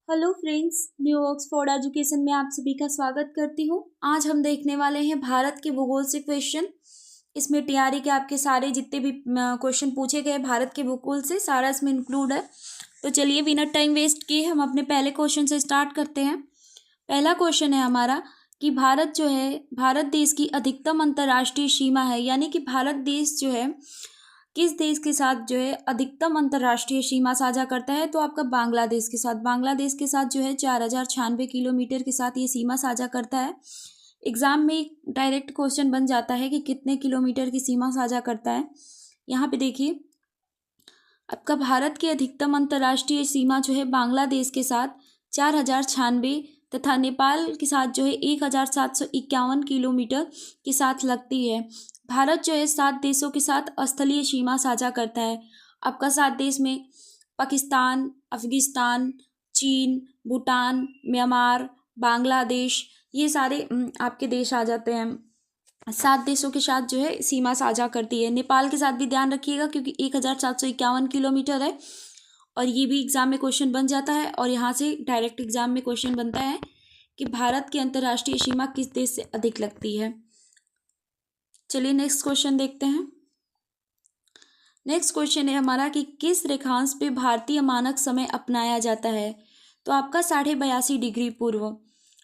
Hello friends, new Oxford education में आप सभी का स्वागत करती हूँ। आज हम देखने वाले हैं भारत के भूगोल से क्वेश्चन। इसमें टीआरई के आपके सारे जितने भी क्वेश्चन पूछे गए भारत के भूगोल से सारा इसमें इंक्लूड है। तो चलिए बिना टाइम वेस्ट किए हम अपने पहले क्वेश्चन से स्टार्ट करते हैं। पहला क्वेश्चन है हमारा कि भारत जो है भारत देश की अधिकतम अंतर्राष्ट्रीय सीमा है, यानी कि भारत देश जो है किस देश के साथ जो है अधिकतम अंतर्राष्ट्रीय सीमा साझा करता है। तो आपका बांग्लादेश के साथ जो है 4096 किलोमीटर के साथ ये सीमा साझा करता है। एग्जाम में डायरेक्ट क्वेश्चन बन जाता है कि कितने किलोमीटर की सीमा साझा करता है। यहाँ पे देखिए आपका भारत की अधिकतम अंतर्राष्ट्रीय सीमा जो है बांग्लादेश के साथ 4096 तथा नेपाल के साथ जो है 1751 किलोमीटर के साथ लगती है। भारत जो है 7 देशों के साथ स्थलीय सीमा साझा करता है। आपका 7 देश में पाकिस्तान, अफगानिस्तान, चीन, भूटान, म्यांमार, बांग्लादेश, ये सारे आपके देश आ जाते हैं। 7 देशों के साथ जो है सीमा साझा करती है। नेपाल के साथ भी ध्यान रखिएगा क्योंकि 1751 किलोमीटर है और ये भी एग्जाम में क्वेश्चन बन जाता है। और यहाँ से डायरेक्ट एग्जाम में क्वेश्चन बनता है कि भारत की अंतर्राष्ट्रीय सीमा किस देश से अधिक लगती है। चलिए नेक्स्ट क्वेश्चन देखते हैं। नेक्स्ट क्वेश्चन है हमारा कि किस रेखांश पे भारतीय मानक समय अपनाया जाता है। तो आपका 82.5 डिग्री पूर्व,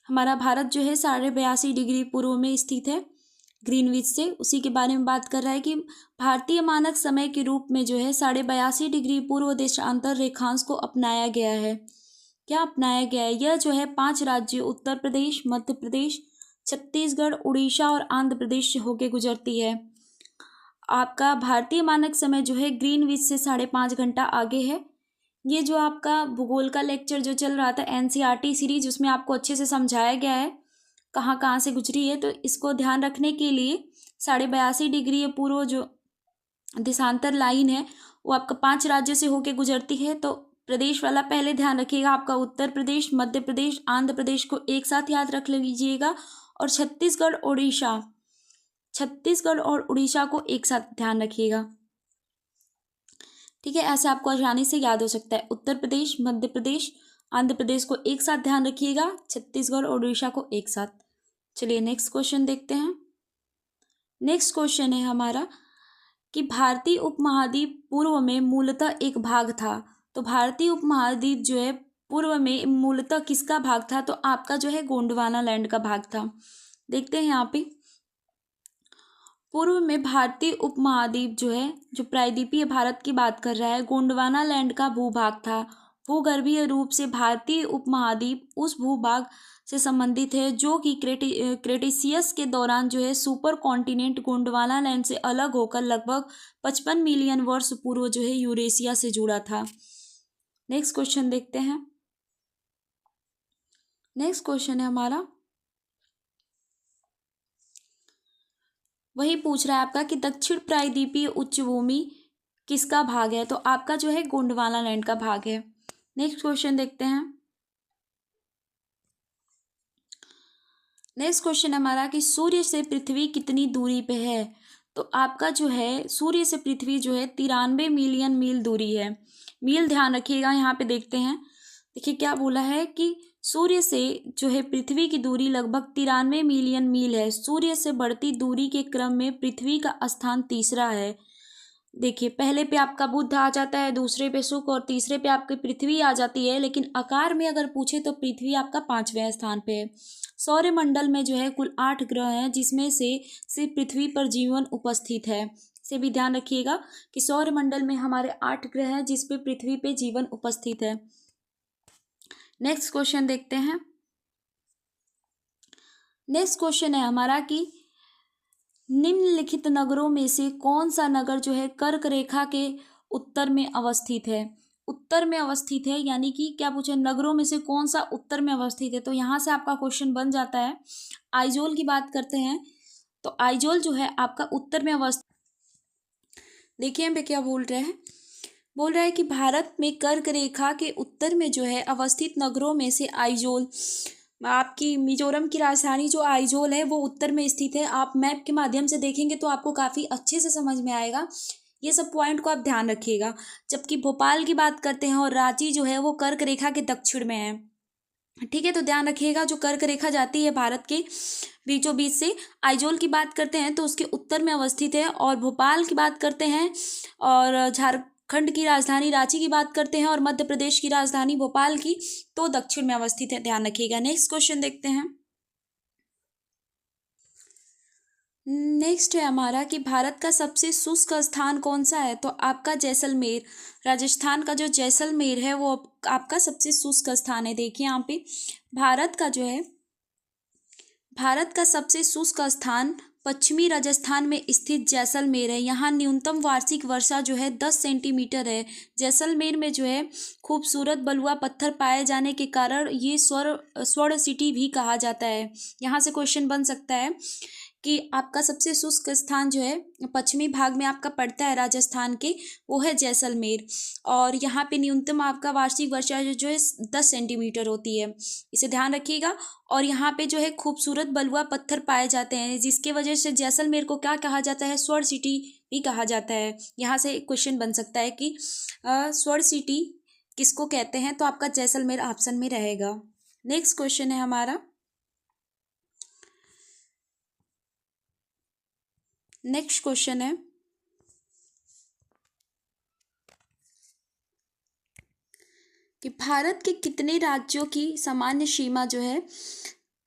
हमारा भारत जो है 82.5 डिग्री पूर्व में स्थित है ग्रीनविच से। उसी के बारे में बात कर रहा है कि भारतीय मानक समय के रूप में जो है 82.5 डिग्री पूर्व देशांतर रेखांश को अपनाया गया है। क्या अपनाया गया है? यह जो है 5 राज्यों उत्तर प्रदेश, मध्य प्रदेश, छत्तीसगढ़, उड़ीसा और आंध्र प्रदेश से होके गुजरती है। आपका भारतीय मानक समय जो है ग्रीनविच से 5.5 घंटा आगे है। ये जो आपका भूगोल का लेक्चर जो चल रहा था एनसीईआरटी सीरीज, उसमें आपको अच्छे से समझाया गया है कहाँ कहाँ से गुजरी है। तो इसको ध्यान रखने के लिए 82.5 डिग्री पूर्व जो देशांतर लाइन है वो आपका 5 राज्यों से होके गुजरती है। तो प्रदेश वाला पहले ध्यान रखिएगा, आपका उत्तर प्रदेश, मध्य प्रदेश, आंध्र प्रदेश को एक साथ याद रख लीजिएगा और छत्तीसगढ़ और उड़ीसा को एक साथ ध्यान रखिएगा। ठीक है, ऐसे आपको आसानी से याद हो सकता है। उत्तर प्रदेश, मध्य प्रदेश, आंध्र प्रदेश को एक साथ ध्यान रखिएगा, छत्तीसगढ़ और उड़ीसा को एक साथ। चलिए नेक्स्ट क्वेश्चन देखते हैं। नेक्स्ट क्वेश्चन है हमारा कि भारतीय उपमहाद्वीप पूर्व में मूलतः एक भाग था। तो भारतीय उपमहाद्वीप जो है पूर्व में मूलतः किसका भाग था? तो आपका जो है गोंडवाना लैंड का भाग था। देखते हैं यहाँ पे पूर्व में भारतीय उपमहाद्वीप जो है, जो प्रायद्वीपीय भारत की बात कर रहा है, गोंडवाना लैंड का भूभाग था। भूगर्भीय रूप से भारतीय उपमहाद्वीप उस भूभाग से संबंधित है जो कि क्रेटेशियस के दौरान जो है सुपर कॉन्टिनेंट गोंडवाना लैंड से अलग होकर लगभग 55 मिलियन वर्ष पूर्व जो है यूरेशिया से जुड़ा था। नेक्स्ट क्वेश्चन देखते हैं। नेक्स्ट क्वेश्चन है हमारा, वही पूछ रहा है आपका कि दक्षिण प्रायद्वीपीय उच्च भूमि किसका भाग है। तो आपका जो है गोंडवाना लैंड का भाग है। नेक्स्ट क्वेश्चन देखते हैं। नेक्स्ट क्वेश्चन हमारा कि सूर्य से पृथ्वी कितनी दूरी पे है। तो आपका जो है सूर्य से पृथ्वी जो है 93 मिलियन मील दूरी है। मील ध्यान रखिएगा, यहाँ पे देखते हैं। देखिए क्या बोला है कि सूर्य से जो है पृथ्वी की दूरी लगभग 93 मिलियन मील है। सूर्य से बढ़ती दूरी के क्रम में पृथ्वी का स्थान तीसरा है। देखिए पहले पे आपका बुध आ जाता है, दूसरे पे शुक्र और तीसरे पे आपकी पृथ्वी आ जाती है। लेकिन आकार में अगर पूछे तो पृथ्वी आपका 5वें स्थान पे है। सौरमंडल में जो है कुल 8 ग्रह हैं, जिसमें से सिर्फ पृथ्वी पर जीवन उपस्थित है। इसे भी ध्यान रखिएगा कि सौरमंडल में हमारे 8 ग्रह हैं जिसपे पृथ्वी पे जीवन उपस्थित है। नेक्स्ट क्वेश्चन देखते हैं। नेक्स्ट क्वेश्चन है हमारा कि निम्नलिखित नगरों में से कौन सा नगर जो है कर्क रेखा के उत्तर में अवस्थित है। उत्तर में अवस्थित है, यानी कि क्या पूछे, नगरों में से कौन सा उत्तर में अवस्थित है। तो यहाँ से आपका क्वेश्चन बन जाता है। आइजोल की बात करते हैं तो आइजोल जो है आपका उत्तर में अवस्थित। देखिए हम क्या बोल रहे हैं, बोल रहा है कि भारत में कर्क रेखा के उत्तर में जो है अवस्थित नगरों में से आइजोल, आपकी मिजोरम की राजधानी जो आइजोल है वो उत्तर में स्थित है। आप मैप के माध्यम से देखेंगे तो आपको काफ़ी अच्छे से समझ में आएगा। ये सब पॉइंट को आप ध्यान रखिएगा। जबकि भोपाल की बात करते हैं और रांची जो है वो कर्क रेखा के दक्षिण में है। ठीक है, तो ध्यान रखिएगा जो कर्क रेखा जाती है भारत के बीचों बीच से, आइजोल की बात करते हैं तो उसके उत्तर में अवस्थित है, और भोपाल की बात करते हैं, और झारखंड की राजधानी रांची की बात करते हैं, और मध्य प्रदेश की राजधानी भोपाल की तो दक्षिण में अवस्थित है, ध्यान रखिएगा। नेक्स्ट क्वेश्चन देखते हैं। नेक्स्ट है हमारा कि भारत का सबसे शुष्क स्थान कौन सा है, तो आपका जैसलमेर, राजस्थान का जो जैसलमेर है वो आपका सबसे शुष्क स्थान है। देखिए यहाँ पे भारत का जो है, भारत का सबसे शुष्क स्थान पश्चिमी राजस्थान में स्थित जैसलमेर है। यहाँ न्यूनतम वार्षिक वर्षा जो है 10 सेंटीमीटर है। जैसलमेर में जो है खूबसूरत बलुआ पत्थर पाए जाने के कारण ये स्वर्ण सिटी भी कहा जाता है। यहाँ से क्वेश्चन बन सकता है कि आपका सबसे शुष्क स्थान जो है पश्चिमी भाग में आपका पड़ता है राजस्थान के, वो है जैसलमेर, और यहाँ पे न्यूनतम आपका वार्षिक वर्षा जो है 10 सेंटीमीटर होती है, इसे ध्यान रखिएगा। और यहाँ पे जो है खूबसूरत बलुआ पत्थर पाए जाते हैं, जिसके वजह से जैसलमेर को क्या कहा जाता है, स्वर्ण सिटी भी कहा जाता है। यहाँ से क्वेश्चन बन सकता है कि स्वर्ण सिटी किसको कहते हैं, तो आपका जैसलमेर ऑप्शन में रहेगा। नेक्स्ट क्वेश्चन है हमारा, नेक्स्ट क्वेश्चन है कि भारत के कितने राज्यों की सामान्य सीमा जो है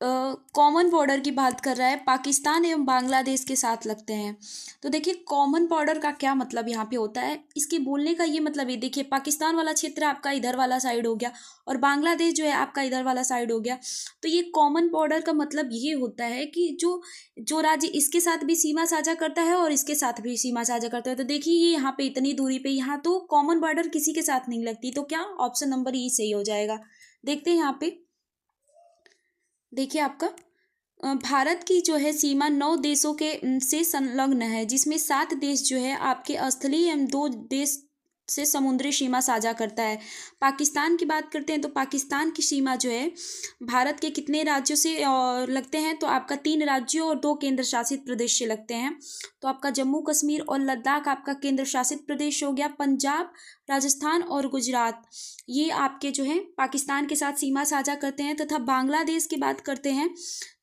कॉमन बॉर्डर की बात कर रहा है, पाकिस्तान एवं बांग्लादेश के साथ लगते हैं। तो देखिए कॉमन बॉर्डर का क्या मतलब यहाँ पे होता है, इसके बोलने का ये मतलब है, देखिए पाकिस्तान वाला क्षेत्र आपका इधर वाला साइड हो गया, और बांग्लादेश जो है आपका इधर वाला साइड हो गया। तो ये कॉमन बॉर्डर का मतलब ये होता है कि जो जो राज्य इसके साथ भी सीमा साझा करता है और इसके साथ भी सीमा साझा करता है। तो देखिए ये यहाँ पे इतनी दूरी पे यहाँ तो कॉमन बॉर्डर किसी के साथ नहीं लगती, तो क्या ऑप्शन नंबर ई सही हो जाएगा। देखते हैं यहाँ पे, देखिए आपका भारत की जो है सीमा 9 देशों के से संलग्न है, जिसमें 7 देश जो है आपके स्थलीय एवं 2 देश से समुद्री सीमा साझा करता है। पाकिस्तान की बात करते हैं तो पाकिस्तान की सीमा जो है भारत के कितने राज्यों से लगते हैं, तो आपका 3 राज्यों और 2 केंद्र शासित प्रदेश से लगते हैं। तो आपका जम्मू कश्मीर और लद्दाख आपका केंद्र शासित प्रदेश हो गया। पंजाब, राजस्थान और गुजरात ये आपके जो है पाकिस्तान के साथ सीमा साझा करते हैं। तथा बांग्लादेश की बात करते हैं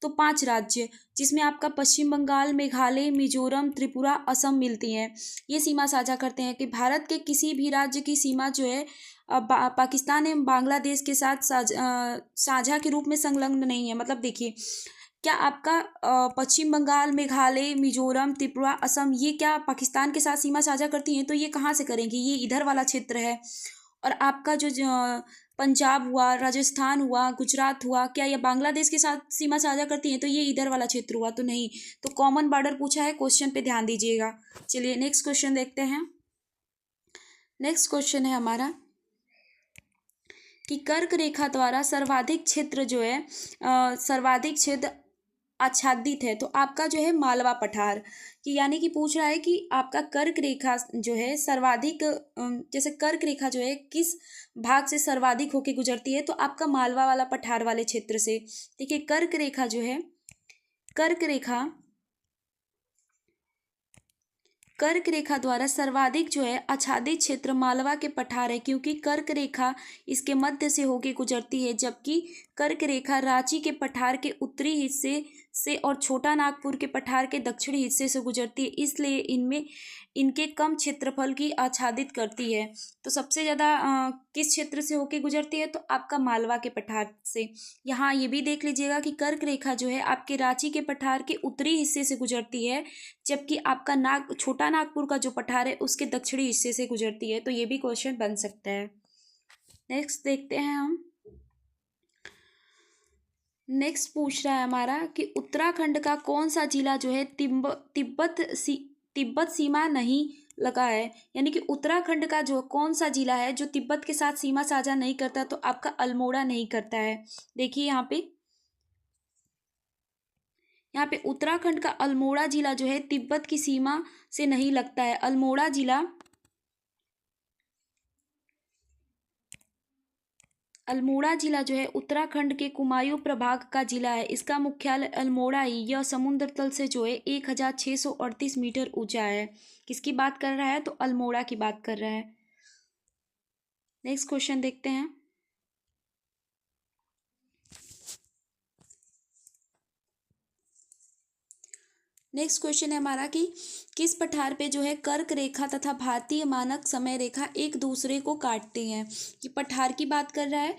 तो 5 राज्य, जिसमें आपका पश्चिम बंगाल, मेघालय, मिजोरम, त्रिपुरा, असम मिलती हैं, ये सीमा साझा करते हैं। कि भारत के किसी भी राज्य की सीमा जो है पाकिस्तान एवं बांग्लादेश के साथ साझा के रूप में संलग्न नहीं है। मतलब देखिए क्या आपका पश्चिम बंगाल, मेघालय, मिजोरम, त्रिपुरा, असम ये क्या पाकिस्तान के साथ सीमा साझा करती हैं, तो ये कहाँ से करेंगी, ये इधर वाला क्षेत्र है। और आपका जो पंजाब हुआ, राजस्थान हुआ, गुजरात हुआ, क्या ये बांग्लादेश के साथ सीमा साझा करती हैं, तो ये इधर वाला क्षेत्र हुआ, तो नहीं। तो कॉमन बॉर्डर पूछा है, क्वेश्चन पे ध्यान दीजिएगा। चलिए नेक्स्ट क्वेश्चन देखते हैं। नेक्स्ट क्वेश्चन है हमारा कि कर्क रेखा द्वारा सर्वाधिक क्षेत्र जो है सर्वाधिक क्षेत्र आच्छादित है, तो आपका जो है मालवा पठार, कि यानी कि पूछ रहा है कि आपका कर्क रेखा जो है सर्वाधिक जैसे कर्क रेखा जो है किस भाग से सर्वाधिक होके गुजरती है, तो आपका मालवा वाला पठार वाले क्षेत्र से। देखिए कर्क रेखा जो है, कर्क रेखा कर्क रेखा द्वारा सर्वाधिक जो है आच्छादित क्षेत्र मालवा के पठार है, क्योंकि कर्क रेखा इसके मध्य से होके गुजरती है, जबकि कर्क रेखा रांची के पठार के उत्तरी हिस्से से और छोटा नागपुर के पठार के दक्षिणी हिस्से से गुजरती है, इसलिए इनमें इनके कम क्षेत्रफल की आच्छादित करती है। तो सबसे ज़्यादा किस क्षेत्र से होके गुजरती है, तो आपका मालवा के पठार से। यहाँ ये भी देख लीजिएगा कि कर्क रेखा जो है आपके रांची के पठार के उत्तरी हिस्से से गुजरती है, जबकि आपका छोटा नागपुर का जो पठार है उसके दक्षिणी हिस्से से गुजरती है। तो ये भी क्वेश्चन बन सकता है। नेक्स्ट देखते हैं हम। नेक्स्ट पूछ रहा है हमारा कि उत्तराखंड का कौन सा जिला जो है तिब्बत सीमा नहीं लगा है, यानी कि उत्तराखंड का जो कौन सा जिला है जो तिब्बत के साथ सीमा साझा नहीं करता, तो आपका अल्मोड़ा नहीं करता है। देखिए यहाँ पे उत्तराखंड का अल्मोड़ा जिला जो है तिब्बत की सीमा से नहीं लगता है। अल्मोड़ा जिला जो है उत्तराखंड के कुमायूं प्रभाग का जिला है। इसका मुख्यालय अल्मोड़ा ही, यह समुद्र तल से जो है 1638 मीटर ऊंचा है। किसकी बात कर रहा है, तो अल्मोड़ा की बात कर रहा है। नेक्स्ट क्वेश्चन देखते हैं। नेक्स्ट क्वेश्चन है हमारा कि किस पठार पे जो है कर्क रेखा तथा भारतीय मानक समय रेखा एक दूसरे को काटते हैं। कि पठार की बात कर रहा है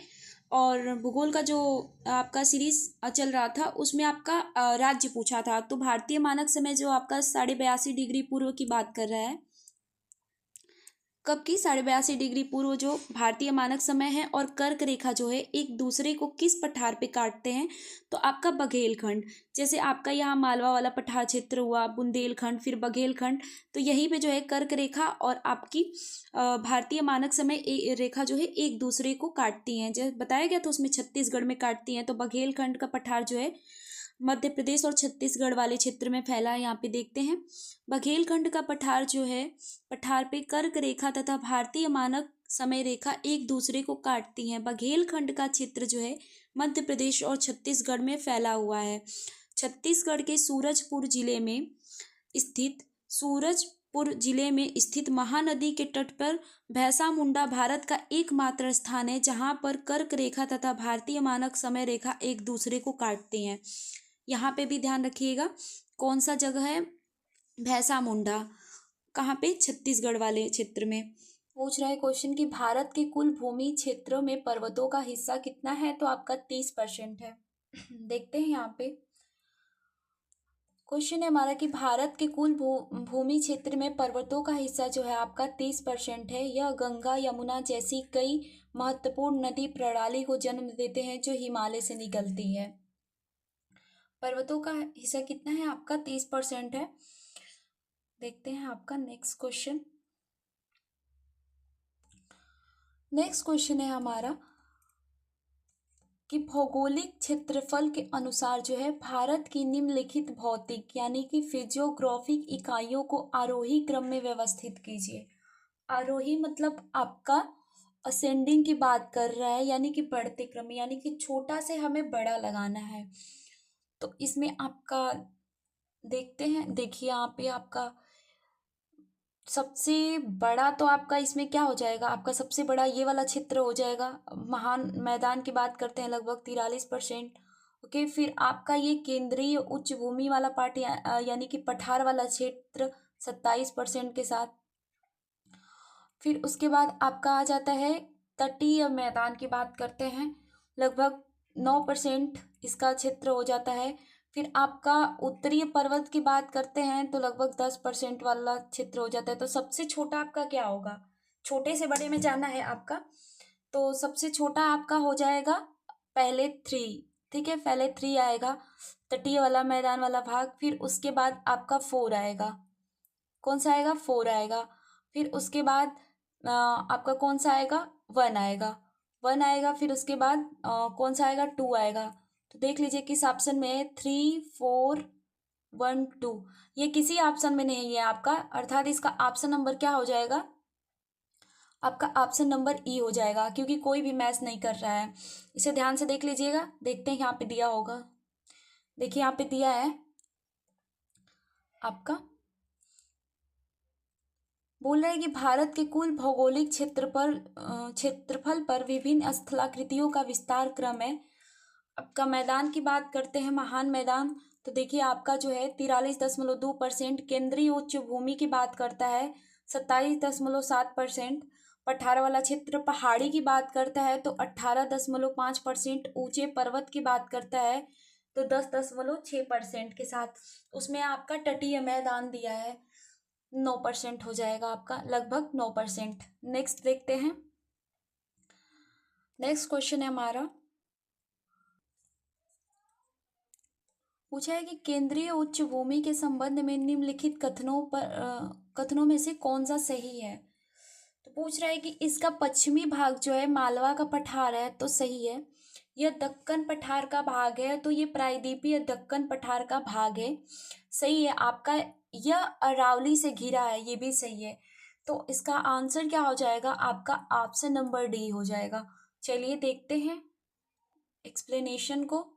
और भूगोल का जो आपका सीरीज चल रहा था उसमें आपका राज्य पूछा था। तो भारतीय मानक समय जो आपका 82.5 डिग्री पूर्व की बात कर रहा है। कब की? 82.5 डिग्री पूर्व जो भारतीय मानक समय है और कर्क रेखा जो है एक दूसरे को किस पठार पे काटते हैं? तो आपका बघेलखंड। जैसे आपका यहाँ मालवा वाला पठार क्षेत्र हुआ, बुंदेलखंड, फिर बघेलखंड, तो यहीं पे जो है कर्क रेखा और आपकी भारतीय मानक समय रेखा जो है एक दूसरे को काटती हैं। जैसे बताया गया था उसमें छत्तीसगढ़ में काटती हैं। तो बघेलखंड का पठार जो है मध्य प्रदेश और छत्तीसगढ़ वाले क्षेत्र में फैला है। यहाँ पे देखते हैं बघेलखंड का पठार जो है, पठार पे कर्क रेखा तथा भारतीय मानक समय रेखा एक दूसरे को काटती हैं। बघेलखंड का क्षेत्र जो है मध्य प्रदेश और छत्तीसगढ़ में फैला हुआ है। छत्तीसगढ़ के सूरजपुर जिले में स्थित महानदी के तट पर भैंसा मुंडा भारत का एकमात्र स्थान है जहां पर कर्क रेखा तथा भारतीय मानक समय रेखा एक दूसरे को काटते हैं। यहाँ पे भी ध्यान रखिएगा कौन सा जगह है, भैंसा मुंडा, कहाँ पे? छत्तीसगढ़ वाले क्षेत्र में। पूछ रहा है क्वेश्चन कि भारत के कुल भूमि क्षेत्रों में पर्वतों का हिस्सा कितना है? तो आपका 30% है। देखते हैं यहाँ पे क्वेश्चन है हमारा कि भारत के कुल भूमि क्षेत्र में पर्वतों का हिस्सा जो है आपका 30% है। यह गंगा, यमुना जैसी कई महत्वपूर्ण नदी प्रणाली को जन्म देते हैं जो हिमालय से निकलती है। पर्वतों का हिस्सा कितना है? आपका 30% है। देखते हैं आपका नेक्स्ट क्वेश्चन। नेक्स्ट क्वेश्चन है हमारा कि भौगोलिक क्षेत्रफल के अनुसार जो है भारत की निम्नलिखित भौतिक यानी कि फिजियोग्राफिक इकाइयों को आरोही क्रम में व्यवस्थित कीजिए। आरोही मतलब आपका असेंडिंग की बात कर रहा है, यानी कि बढ़ते क्रम, यानी कि छोटा से हमें बड़ा लगाना है। तो इसमें आपका देखते हैं, देखिए यहाँ पे आपका सबसे बड़ा तो आपका इसमें क्या हो जाएगा? आपका सबसे बड़ा ये वाला क्षेत्र हो जाएगा। महान मैदान की बात करते हैं लगभग 43%। ओके, फिर आपका ये केंद्रीय उच्च भूमि वाला पार्ट यानी कि पठार वाला क्षेत्र 27% के साथ। फिर उसके बाद आपका आ जाता है तटीय मैदान की बात करते हैं, लगभग 9% इसका क्षेत्र हो जाता है। फिर आपका उत्तरीय पर्वत की बात करते हैं तो लगभग 10% वाला क्षेत्र हो जाता है। तो सबसे छोटा आपका क्या होगा? छोटे से बड़े में जाना है आपका, तो सबसे छोटा आपका हो जाएगा पहले 3। ठीक है, पहले 3 आएगा तटीय वाला मैदान वाला भाग। फिर उसके बाद आपका 4 आएगा। कौन सा आएगा? 4 आएगा। फिर उसके बाद आपका कौन सा आएगा? 1 आएगा। 1 आएगा। फिर उसके बाद कौन सा आएगा? 2 आएगा। तो देख लीजिए किस ऑप्शन में है, 3, 4, 1, 2। ये किसी ऑप्शन में नहीं है आपका, अर्थात इसका ऑप्शन नंबर क्या हो जाएगा? आपका ऑप्शन नंबर ई हो जाएगा, क्योंकि कोई भी मैच नहीं कर रहा है। इसे ध्यान से देख लीजिएगा। देखते हैं यहाँ पे दिया होगा, देखिए यहाँ पे दिया है आपका, बोल रहा है कि भारत के कुल भौगोलिक क्षेत्रफल पर विभिन्न स्थलाकृतियों का विस्तार क्रम है। आपका मैदान की बात करते हैं, महान मैदान, तो देखिए आपका जो है 43.2%। केंद्रीय उच्च भूमि की बात करता है 27.7%। पठार वाला क्षेत्र पहाड़ी की बात करता है तो 18.5%। ऊंचे पर्वत की बात करता है तो 10.6% के साथ। उसमें आपका तटीय मैदान दिया है 9% हो जाएगा आपका, लगभग 9%। नेक्स्ट देखते हैं, नेक्स्ट क्वेश्चन है हमारा, पूछा है कि केंद्रीय उच्च भूमि के संबंध में निम्नलिखित कथनों में से कौन सा सही है? तो पूछ रहा है कि इसका पश्चिमी भाग जो है मालवा का पठार है, तो सही है। यह दक्कन पठार का भाग है, तो ये प्रायद्वीपीय दक्कन पठार का भाग है, सही है आपका। यह अरावली से घिरा है, ये भी सही है। तो इसका आंसर क्या हो जाएगा? आपका ऑप्शन नंबर डी हो जाएगा। चलिए देखते हैं एक्सप्लेनेशन को।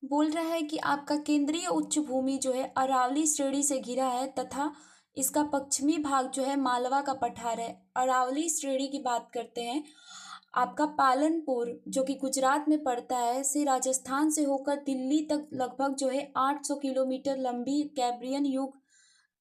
बोल रहा है कि आपका केंद्रीय उच्च भूमि जो है अरावली श्रेणी से घिरा है तथा इसका पश्चिमी भाग जो है मालवा का पठार है। अरावली श्रेणी की बात करते हैं, आपका पालनपुर जो कि गुजरात में पड़ता है से राजस्थान से होकर दिल्ली तक लगभग जो है 800 किलोमीटर लंबी कैम्ब्रियन युग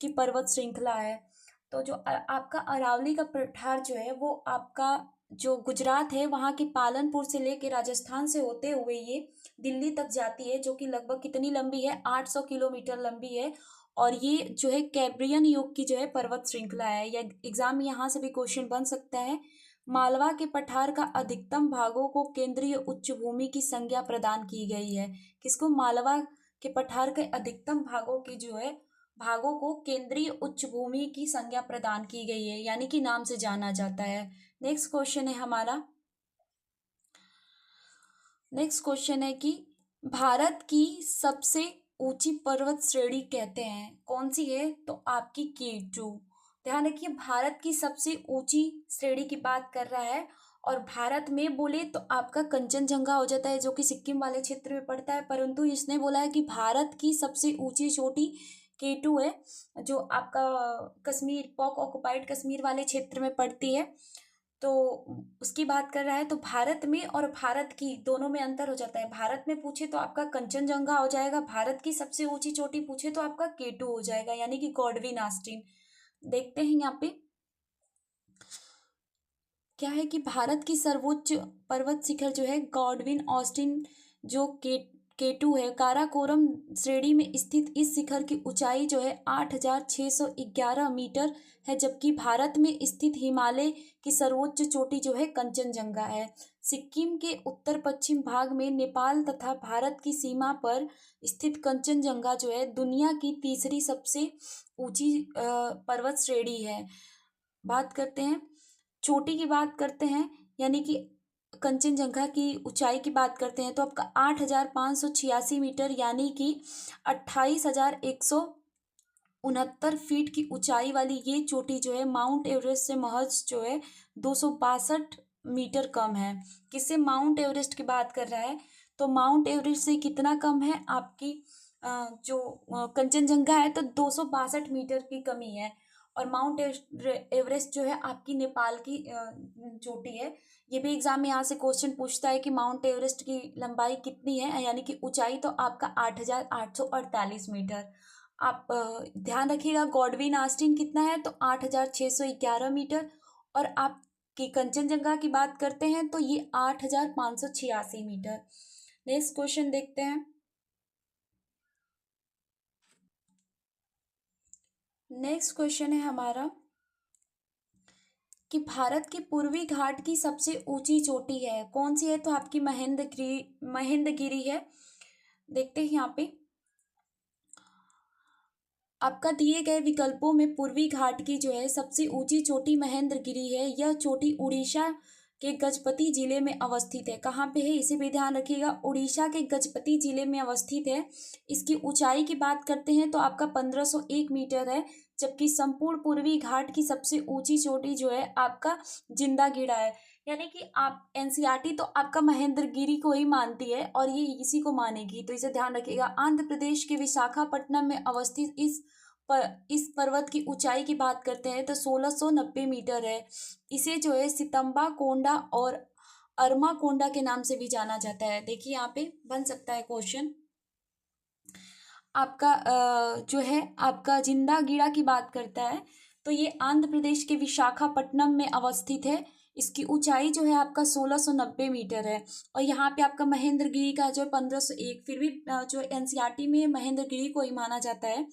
की पर्वत श्रृंखला है। तो जो आपका अरावली का पठार जो है वो आपका जो गुजरात है वहाँ के पालनपुर से लेके राजस्थान से होते हुए ये दिल्ली तक जाती है, जो कि लगभग कितनी लंबी है, 800 किलोमीटर लंबी है। और ये जो है कैम्ब्रियन युग की जो है पर्वत श्रृंखला है। या एग्जाम में यहाँ से भी क्वेश्चन बन सकता है। मालवा के पठार का अधिकतम भागों को केंद्रीय उच्च भूमि की संज्ञा प्रदान की गई है। किसको? मालवा के पठार के अधिकतम भागों की जो है भागों को केंद्रीय उच्च भूमि की संज्ञा प्रदान की गई है, यानी कि नाम से जाना जाता है। नेक्स्ट क्वेश्चन है हमारा। नेक्स्ट क्वेश्चन है कि भारत की सबसे ऊंची पर्वत श्रेणी कहते हैं कौन सी है? तो आपकी K2। ध्यान रखिए, भारत की सबसे ऊंची श्रेणी की बात कर रहा है। और भारत में बोले तो आपका कंचनजंगा हो जाता है, जो कि सिक्किम वाले क्षेत्र में पड़ता है, परंतु इसने बोला है कि भारत की सबसे ऊंची चोटी K2 है, जो आपका कश्मीर, पॉक ऑक्युपाइड कश्मीर वाले क्षेत्र में पड़ती है। तो उसकी बात कर रहा है। तो भारत में और भारत की दोनों में अंतर हो जाता है। भारत में पूछे तो आपका कंचनजंगा हो जाएगा, भारत की सबसे ऊंची चोटी पूछे तो आपका K2 हो जाएगा, यानी कि गॉडविन ऑस्टिन। देखते हैं यहाँ पे क्या है कि भारत की सर्वोच्च पर्वत शिखर जो है गॉडविन ऑस्टिन जो K2 है, काराकोरम श्रेणी में स्थित इस शिखर की ऊंचाई जो है 8,611 मीटर है, जबकि भारत में स्थित हिमालय की सर्वोच्च चोटी जो है कंचनजंगा है। सिक्किम के उत्तर पश्चिम भाग में नेपाल तथा भारत की सीमा पर स्थित कंचनजंगा जो है दुनिया की तीसरी सबसे ऊंची पर्वत श्रेणी है। बात करते हैं चोटी की बात करते हैं, यानी कि कंचनजंगा की ऊंचाई की बात करते हैं तो आपका 8,586 मीटर यानी कि 28,169 फीट की ऊंचाई वाली ये चोटी जो है माउंट एवरेस्ट से महज जो है 262 मीटर कम है। किससे? माउंट एवरेस्ट की बात कर रहा है। तो माउंट एवरेस्ट से कितना कम है? आपकी जो कंचनजंगा है तो 262 मीटर की कमी है। और माउंट एवरेस्ट जो है आपकी नेपाल की चोटी है। ये भी एग्जाम में यहाँ से क्वेश्चन पूछता है कि माउंट एवरेस्ट की लंबाई कितनी है, यानी कि ऊंचाई, तो आपका 8,848 मीटर। आप ध्यान रखिएगा, गॉडविन ऑस्टिन कितना है? तो 8,611 मीटर। और आपकी कंचनजंगा की बात करते हैं तो ये 8,586 मीटर। नेक्स्ट क्वेश्चन देखते हैं। नेक्स्ट क्वेश्चन है हमारा कि भारत के पूर्वी घाट की सबसे ऊंची चोटी है कौन सी है? तो आपकी महेंद्रगिरी है। देखते हैं यहाँ पे आपका दिए गए विकल्पों में पूर्वी घाट की जो है सबसे ऊंची चोटी महेंद्रगिरी है। यह चोटी उड़ीसा के गजपति जिले में अवस्थित है। कहाँ पे है इसे भी ध्यान रखिएगा, उड़ीसा के गजपति जिले में अवस्थित है। इसकी ऊंचाई की बात करते हैं तो आपका 1501 मीटर है, जबकि संपूर्ण पूर्वी घाट की सबसे ऊंची चोटी जो है आपका जिंदागीड़ा है। यानी कि आप एनसीईआरटी तो आपका महेंद्रगिरी को ही मानती है और ये इसी को मानेगी, तो इसे ध्यान रखिएगा। आंध्र प्रदेश के विशाखापट्टनम में अवस्थित इस पर्वत की ऊंचाई की बात करते हैं तो 1690 मीटर है। इसे जो है सितंबा कोंडा और अरमा कोंडा के नाम से भी जाना जाता है। देखिए यहाँ पे बन सकता है क्वेश्चन। आपका जो है आपका जिंदागीड़ा की बात करता है तो ये आंध्र प्रदेश के विशाखापट्टनम में अवस्थित है। इसकी ऊंचाई जो है आपका 1690 मीटर है। और यहाँ पे आपका महेंद्रगिरी का जो है 1501, फिर भी जो एनसीईआरटी में महेंद्रगिरी को ही माना जाता है,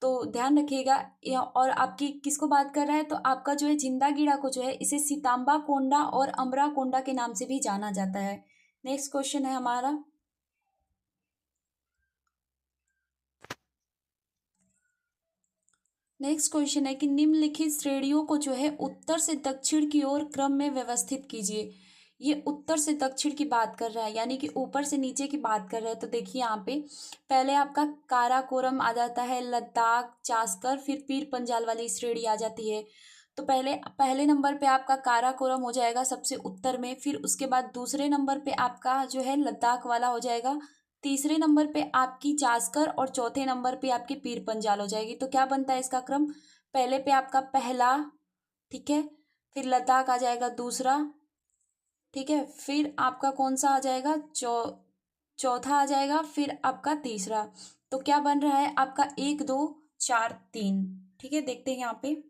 तो ध्यान रखिएगा। और आपकी किसको बात कर रहा है? तो आपका जो है जिंदागीड़ा को जो है इसे सितांबा कोंडा और अमरा कोंडा के नाम से भी जाना जाता है। नेक्स्ट क्वेश्चन है हमारा। नेक्स्ट क्वेश्चन है कि निम्नलिखित श्रेणियों को जो है उत्तर से दक्षिण की ओर क्रम में व्यवस्थित कीजिए। ये उत्तर से दक्षिण की बात कर रहा है, यानी कि ऊपर से नीचे की बात कर रहा है। तो देखिए यहाँ पे पहले आपका काराकोरम आ जाता है, लद्दाख, चास्कर, फिर पीर पंजाल वाली श्रेणी आ जाती है। तो पहले नंबर पे आपका काराकोरम हो जाएगा सबसे उत्तर में, फिर उसके बाद दूसरे नंबर पे आपका जो है लद्दाख वाला हो जाएगा, तीसरे नंबर पे आपकी चास्कर और चौथे नंबर पे आपकी पीर पंजाल हो जाएगी। तो क्या बनता है इसका क्रम? पहले पे आपका पहला, ठीक है, फिर लद्दाख आ जाएगा दूसरा, ठीक है, फिर आपका कौन सा आ जाएगा, चौथा आ जाएगा, फिर आपका तीसरा। तो क्या बन रहा है आपका 1 2 4 3। ठीक है, देखते हैं यहाँ पे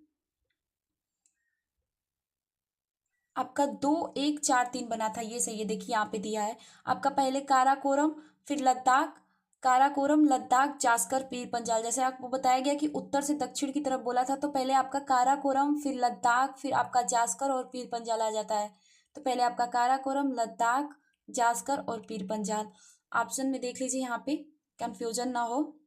आपका 2 1 4 3 बना था, ये सही है। देखिए यहाँ पे दिया है आपका पहले काराकोरम, फिर लद्दाख, काराकोरम, लद्दाख, जास्कर, पीर पंजाल। जैसे आपको बताया गया कि उत्तर से दक्षिण की तरफ बोला था, तो पहले आपका काराकोरम, फिर लद्दाख, फिर आपका जास्कर और पीर पंजाल आ जाता है। तो पहले आपका काराकोरम, लद्दाख, जास्कर और पीर पंजाल। ऑप्शन में देख लीजिए यहाँ पे, कंफ्यूजन ना हो।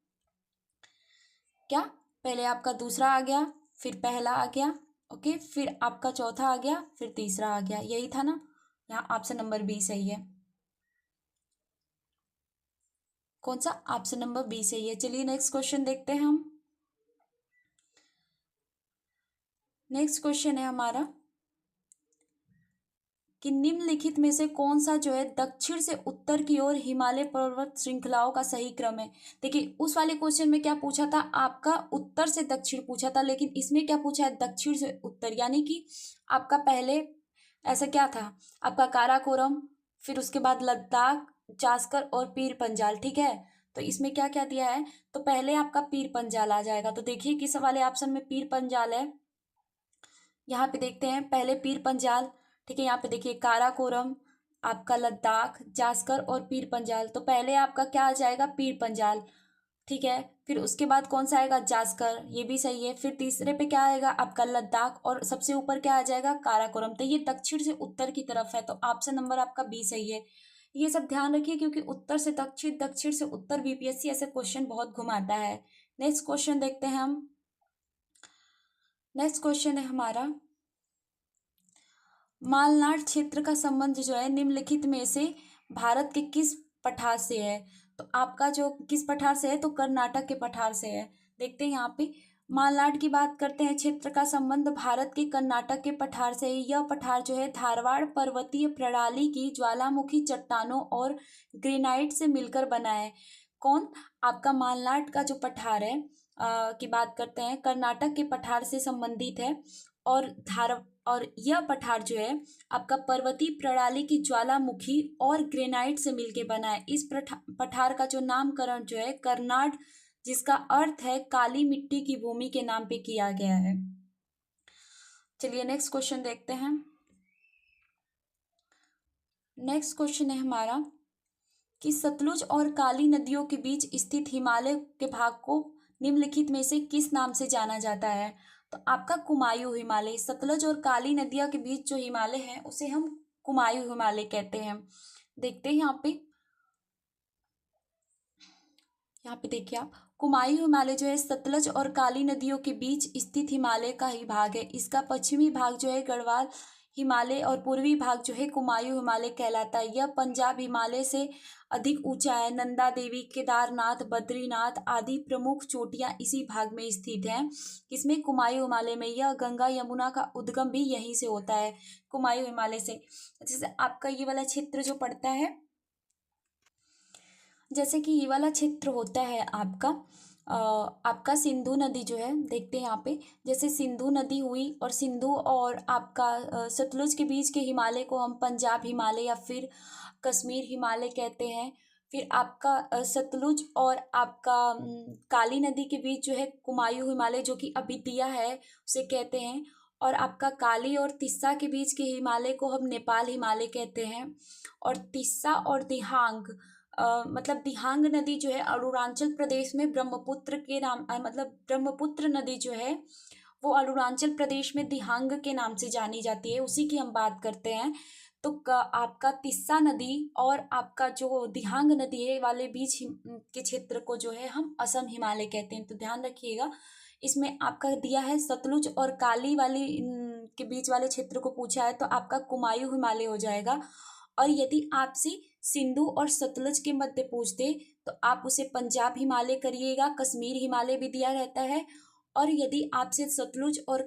क्या पहले आपका दूसरा आ गया, फिर पहला आ गया, ओके, फिर आपका चौथा आ गया, फिर तीसरा आ गया, यही था ना। यहाँ ऑप्शन नंबर बी सही है। कौन सा? ऑप्शन नंबर बी सही है। चलिए नेक्स्ट क्वेश्चन देखते हैं हम। नेक्स्ट क्वेश्चन है हमारा कि निम्नलिखित में से कौन सा जो है दक्षिण से उत्तर की ओर हिमालय पर्वत श्रृंखलाओं का सही क्रम है। देखिए उस वाले क्वेश्चन में क्या पूछा था, आपका उत्तर से दक्षिण पूछा था, लेकिन इसमें क्या पूछा है, दक्षिण से उत्तर। यानी कि आपका पहले ऐसा क्या था, आपका काराकोरम, फिर उसके बाद लद्दाख, जास्कर और पीर पंजाल। ठीक है, तो इसमें क्या क्या दिया है, तो पहले आपका पीर पंजाल आ जाएगा। तो देखिए किस वाले ऑप्शन में पीर पंजाल है, यहाँ पे देखते हैं पहले पीर पंजाल। ठीक है, यहाँ पे देखिए काराकोरम, आपका लद्दाख, जास्कर और पीर पंजाल। तो पहले आपका क्या आ जाएगा, पीर पंजाल। ठीक है, फिर उसके बाद कौन सा आएगा, जास्कर, ये भी सही है। फिर तीसरे पे क्या आएगा आपका लद्दाख, और सबसे ऊपर क्या आ जाएगा, काराकोरम। तो ये दक्षिण से उत्तर की तरफ है, तो ऑप्शन नंबर आपका बी सही है। ये सब ध्यान रखिए क्योंकि उत्तर से दक्षिण, दक्षिण से उत्तर बीपीएससी ऐसे क्वेश्चन बहुत घुमाता है। नेक्स्ट क्वेश्चन देखते हैं हम। नेक्स्ट क्वेश्चन है हमारा, मालनाड क्षेत्र का संबंध जो है निम्नलिखित में से भारत के किस पठार से है। तो आपका जो किस पठार से है, तो कर्नाटक के पठार से है। देखते हैं यहाँ पे मालनाड की बात करते हैं, क्षेत्र का संबंध भारत के कर्नाटक के पठार से है। यह पठार जो है धारवाड़ पर्वतीय प्रणाली की ज्वालामुखी चट्टानों और ग्रेनाइट से मिलकर बना है। कौन? आपका मालनाड का जो पठार है की बात करते हैं, कर्नाटक के पठार से संबंधित है। और यह पठार जो है आपका पर्वतीय प्रणाली की ज्वालामुखी और ग्रेनाइट से मिलके बना है। इस पठार का जो नामकरण जो है कर्नाड, जिसका अर्थ है काली मिट्टी की भूमि के नाम पे किया गया है। चलिए नेक्स्ट क्वेश्चन देखते हैं। नेक्स्ट क्वेश्चन है हमारा कि सतलुज और काली नदियों के बीच स्थित हिमालय के भाग को निम्नलिखित में से किस नाम से जाना जाता है। तो आपका कुमायूं हिमालय। सतलज और काली नदियों के बीच जो हिमालय है उसे हम कुमायूं हिमालय कहते हैं। देखते हैं यहाँ पे देखिए आप, कुमायूं हिमालय जो है सतलज और काली नदियों के बीच स्थित हिमालय का ही भाग है। इसका पश्चिमी भाग जो है गढ़वाल हिमालय और पूर्वी भाग जो है कुमायूं हिमालय कहलाता है। यह पंजाब हिमालय से अधिक ऊंचा है। नंदा देवी, केदारनाथ, बद्रीनाथ आदि प्रमुख चोटियां इसी भाग में स्थित हैं। किसमें? कुमायूं हिमालय में। यह गंगा यमुना का उद्गम भी यहीं से होता है, कुमायूं हिमालय से। जैसे आपका ये वाला क्षेत्र जो पड़ता है, जैसे कि ये वाला क्षेत्र होता है आपका सिंधु नदी जो है, देखते हैं यहाँ पे, जैसे सिंधु नदी हुई और सिंधु और आपका सतलुज के बीच के हिमालय को हम पंजाब हिमालय या फिर कश्मीर हिमालय कहते हैं। फिर आपका सतलुज और आपका काली नदी के बीच जो है कुमायूं हिमालय, जो कि अभी दिया है, उसे कहते हैं। और आपका काली और तिस्सा के बीच के हिमालय को हम नेपाल हिमालय कहते हैं। और तिस्सा और दिहांग मतलब दिहांग नदी जो है अरुणाचल प्रदेश में ब्रह्मपुत्र के नाम मतलब ब्रह्मपुत्र नदी जो है वो अरुणाचल प्रदेश में दिहांग के नाम से जानी जाती है, उसी की हम बात करते हैं। तो आपका तिस्सा नदी और आपका जो दिहांग नदी है वाले बीच के क्षेत्र को जो है हम असम हिमालय कहते हैं। तो ध्यान रखिएगा, इसमें आपका दिया है सतलुज और काली वाली के बीच वाले क्षेत्र को पूछा है, तो आपका कुमायूं हिमालय हो जाएगा। और यदि आपसे सिंधु और सतलज के मध्य पूछते तो आप उसे पंजाब हिमालय करिएगा, कश्मीर हिमालय भी दिया रहता है। और यदि आपसे सतलुज और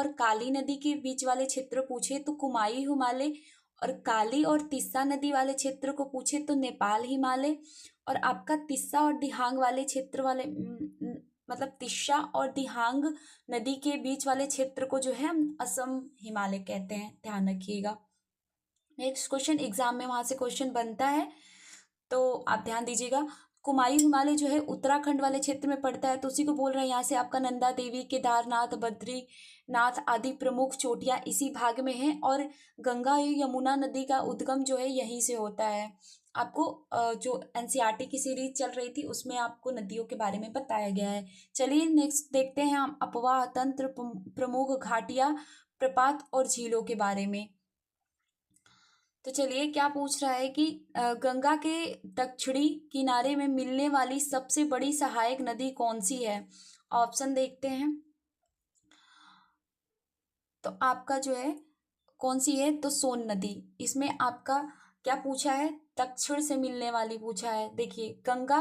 काली नदी के बीच वाले क्षेत्र पूछे तो कुमायूं हिमालय, और काली और तिस्सा नदी वाले क्षेत्र को पूछे तो नेपाल हिमालय, और आपका तिस्सा और दिहांग वाले क्षेत्र वाले मतलब तिस्सा और दिहांग नदी के बीच वाले क्षेत्र को जो है हम असम हिमालय कहते हैं, ध्यान रखिएगा। नेक्स्ट क्वेश्चन एग्जाम में वहां से क्वेश्चन बनता है, तो आप ध्यान दीजिएगा। कुमायूं हिमालय जो है उत्तराखंड वाले क्षेत्र में पड़ता है, तो उसी को बोल रहे हैं यहाँ से आपका नंदा देवी, केदारनाथ, बद्रीनाथ आदि प्रमुख चोटियां इसी भाग में हैं, और गंगा यमुना नदी का उद्गम जो है यहीं से होता है। आपको जो एनसीईआरटी की सीरीज चल रही थी उसमें आपको नदियों के बारे में बताया गया है। चलिए नेक्स्ट देखते हैं हम अपवाह तंत्र, प्रमुख घाटियां, प्रपात और झीलों के बारे में। तो चलिए क्या पूछ रहा है कि गंगा के दक्षिणी किनारे में मिलने वाली सबसे बड़ी सहायक नदी कौन सी है। ऑप्शन देखते हैं, तो आपका जो है कौन सी है, तो सोन नदी। इसमें आपका क्या पूछा है, दक्षिण से मिलने वाली पूछा है। देखिए गंगा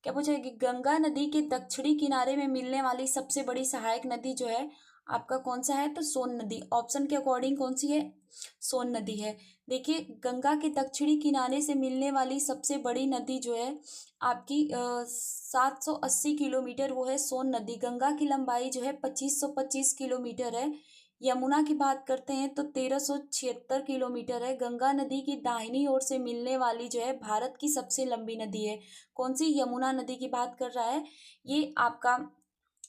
क्या पूछा है कि गंगा नदी के दक्षिणी किनारे में मिलने वाली सबसे बड़ी सहायक नदी जो है आपका कौन सा है, तो सोन नदी। ऑप्शन के अकॉर्डिंग कौन सी है, सोन नदी है। देखिए गंगा के दक्षिणी किनारे से मिलने वाली सबसे बड़ी नदी जो है आपकी 780 किलोमीटर, वो है सोन नदी। गंगा की लंबाई जो है 2525 किलोमीटर है। यमुना की बात करते हैं तो 1376 किलोमीटर है। गंगा नदी की दाहिनी ओर से मिलने वाली जो है भारत की सबसे लंबी नदी है। कौन सी, यमुना नदी की बात कर रहा है। ये आपका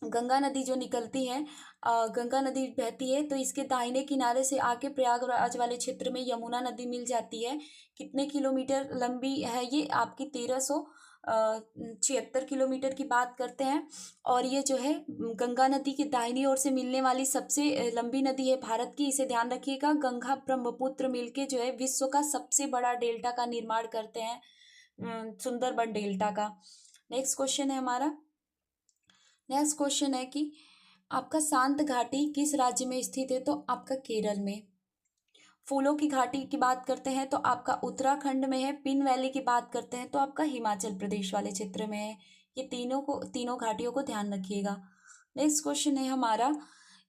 गंगा नदी जो निकलती है, गंगा नदी बहती है, तो इसके दाहिने किनारे से आके प्रयागराज वाले क्षेत्र में यमुना नदी मिल जाती है। कितने किलोमीटर लंबी है ये, आपकी 1376 किलोमीटर की बात करते हैं। और ये जो है गंगा नदी की दाहिनी ओर से मिलने वाली सबसे लंबी नदी है भारत की, इसे ध्यान रखिएगा। गंगा ब्रह्मपुत्र मिलके जो है विश्व का सबसे बड़ा डेल्टा का निर्माण करते हैं, सुंदरबन डेल्टा का। नेक्स्ट क्वेश्चन है हमारा, नेक्स्ट क्वेश्चन है कि आपका शांत घाटी किस राज्य में स्थित है, तो आपका केरल में। फूलों की घाटी की बात करते हैं तो आपका उत्तराखंड में है। पिन वैली की बात करते हैं तो आपका हिमाचल प्रदेश वाले क्षेत्र में है। ये तीनों घाटियों को ध्यान रखिएगा। नेक्स्ट क्वेश्चन है हमारा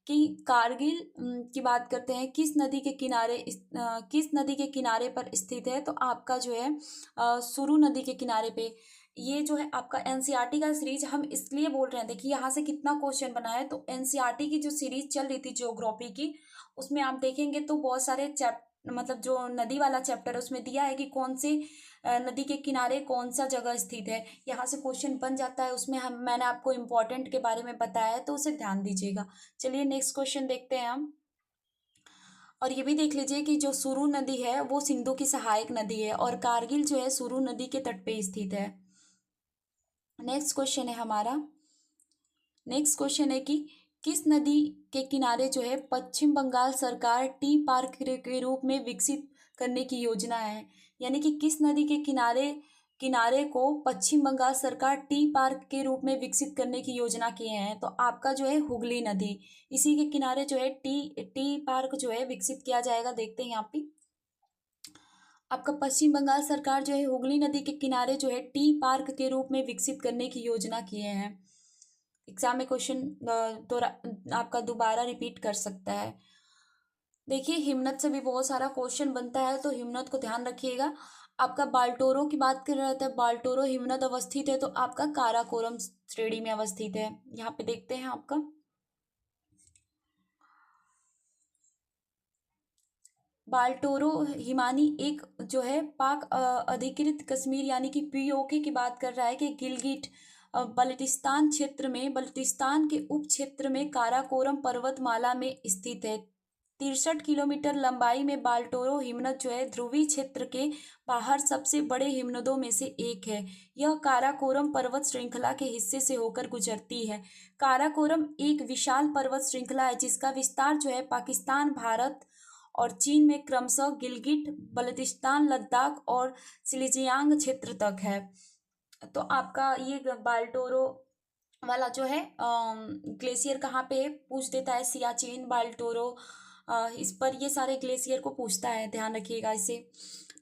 कि कारगिल की बात करते हैं, किस नदी के किनारे पर स्थित है, तो आपका जो है सुरु नदी के किनारे पे। ये जो है आपका एनसीईआरटी का सीरीज हम इसलिए बोल रहे हैं, देखिए यहाँ से कितना क्वेश्चन बना है। तो एनसीईआरटी की जो सीरीज चल रही थी ज्योग्राफी की, उसमें आप देखेंगे तो बहुत सारे मतलब जो नदी वाला चैप्टर है उसमें दिया है कि कौन से नदी के किनारे कौन सा जगह स्थित है। यहाँ से क्वेश्चन बन जाता है, उसमें मैंने आपको इम्पोर्टेंट के बारे में बताया है, तो उसे ध्यान दीजिएगा। चलिए नेक्स्ट क्वेश्चन देखते हैं हम। और ये भी देख लीजिए कि जो सुरु नदी है वो सिंधु की सहायक नदी है, और कारगिल जो है सुरु नदी के तट पे स्थित है। नेक्स्ट क्वेश्चन है हमारा, नेक्स्ट क्वेश्चन है कि किस नदी के किनारे जो है पश्चिम बंगाल सरकार टी पार्क के रूप में विकसित करने की योजना है। यानी कि किस नदी के किनारे को पश्चिम बंगाल सरकार टी पार्क के रूप में विकसित करने की योजना किए हैं, तो आपका जो है हुगली नदी। इसी के किनारे जो है टी पार्क जो है विकसित किया जाएगा। देखते हैं यहाँ पे आपका पश्चिम बंगाल सरकार जो है हुगली नदी के किनारे जो है टी पार्क के रूप में विकसित करने की योजना किए हैं। एग्जाम में क्वेश्चन तो आपका दोबारा रिपीट कर सकता है। देखिए हिमनद से भी बहुत सारा क्वेश्चन बनता है, तो हिमनद को ध्यान रखिएगा। आपका बाल्टोरो की बात कर रहा था, बाल्टोरो हिमनद अवस्थित है, तो आपका काराकोरम श्रेणी में अवस्थित है। यहाँ पे देखते हैं आपका बाल्टोरो हिमानी एक जो है पाक अधिकृत कश्मीर यानी कि पीओके की बात कर रहा है कि गिलगिट बल्टिस्तान क्षेत्र में, बल्टिस्तान के उप क्षेत्र में काराकोरम पर्वतमाला में स्थित है। 63 किलोमीटर लंबाई में बाल्टोरो हिमनद जो है ध्रुवीय क्षेत्र के बाहर सबसे बड़े हिमनदों में से एक है। यह काराकोरम पर्वत श्रृंखला के हिस्से से होकर गुजरती है। काराकोरम एक विशाल पर्वत श्रृंखला है जिसका विस्तार जो है पाकिस्तान, भारत और चीन में क्रमशः गिलगिट बल्टिस्तान, लद्दाख और सिलिजियांग क्षेत्र तक है। तो आपका ये बाल्टोरो वाला जो है ग्लेशियर कहाँ पे पूछ देता है, सियाचिन, बाल्टोरो, इस पर ये सारे ग्लेशियर को पूछता है, ध्यान रखिएगा इसे।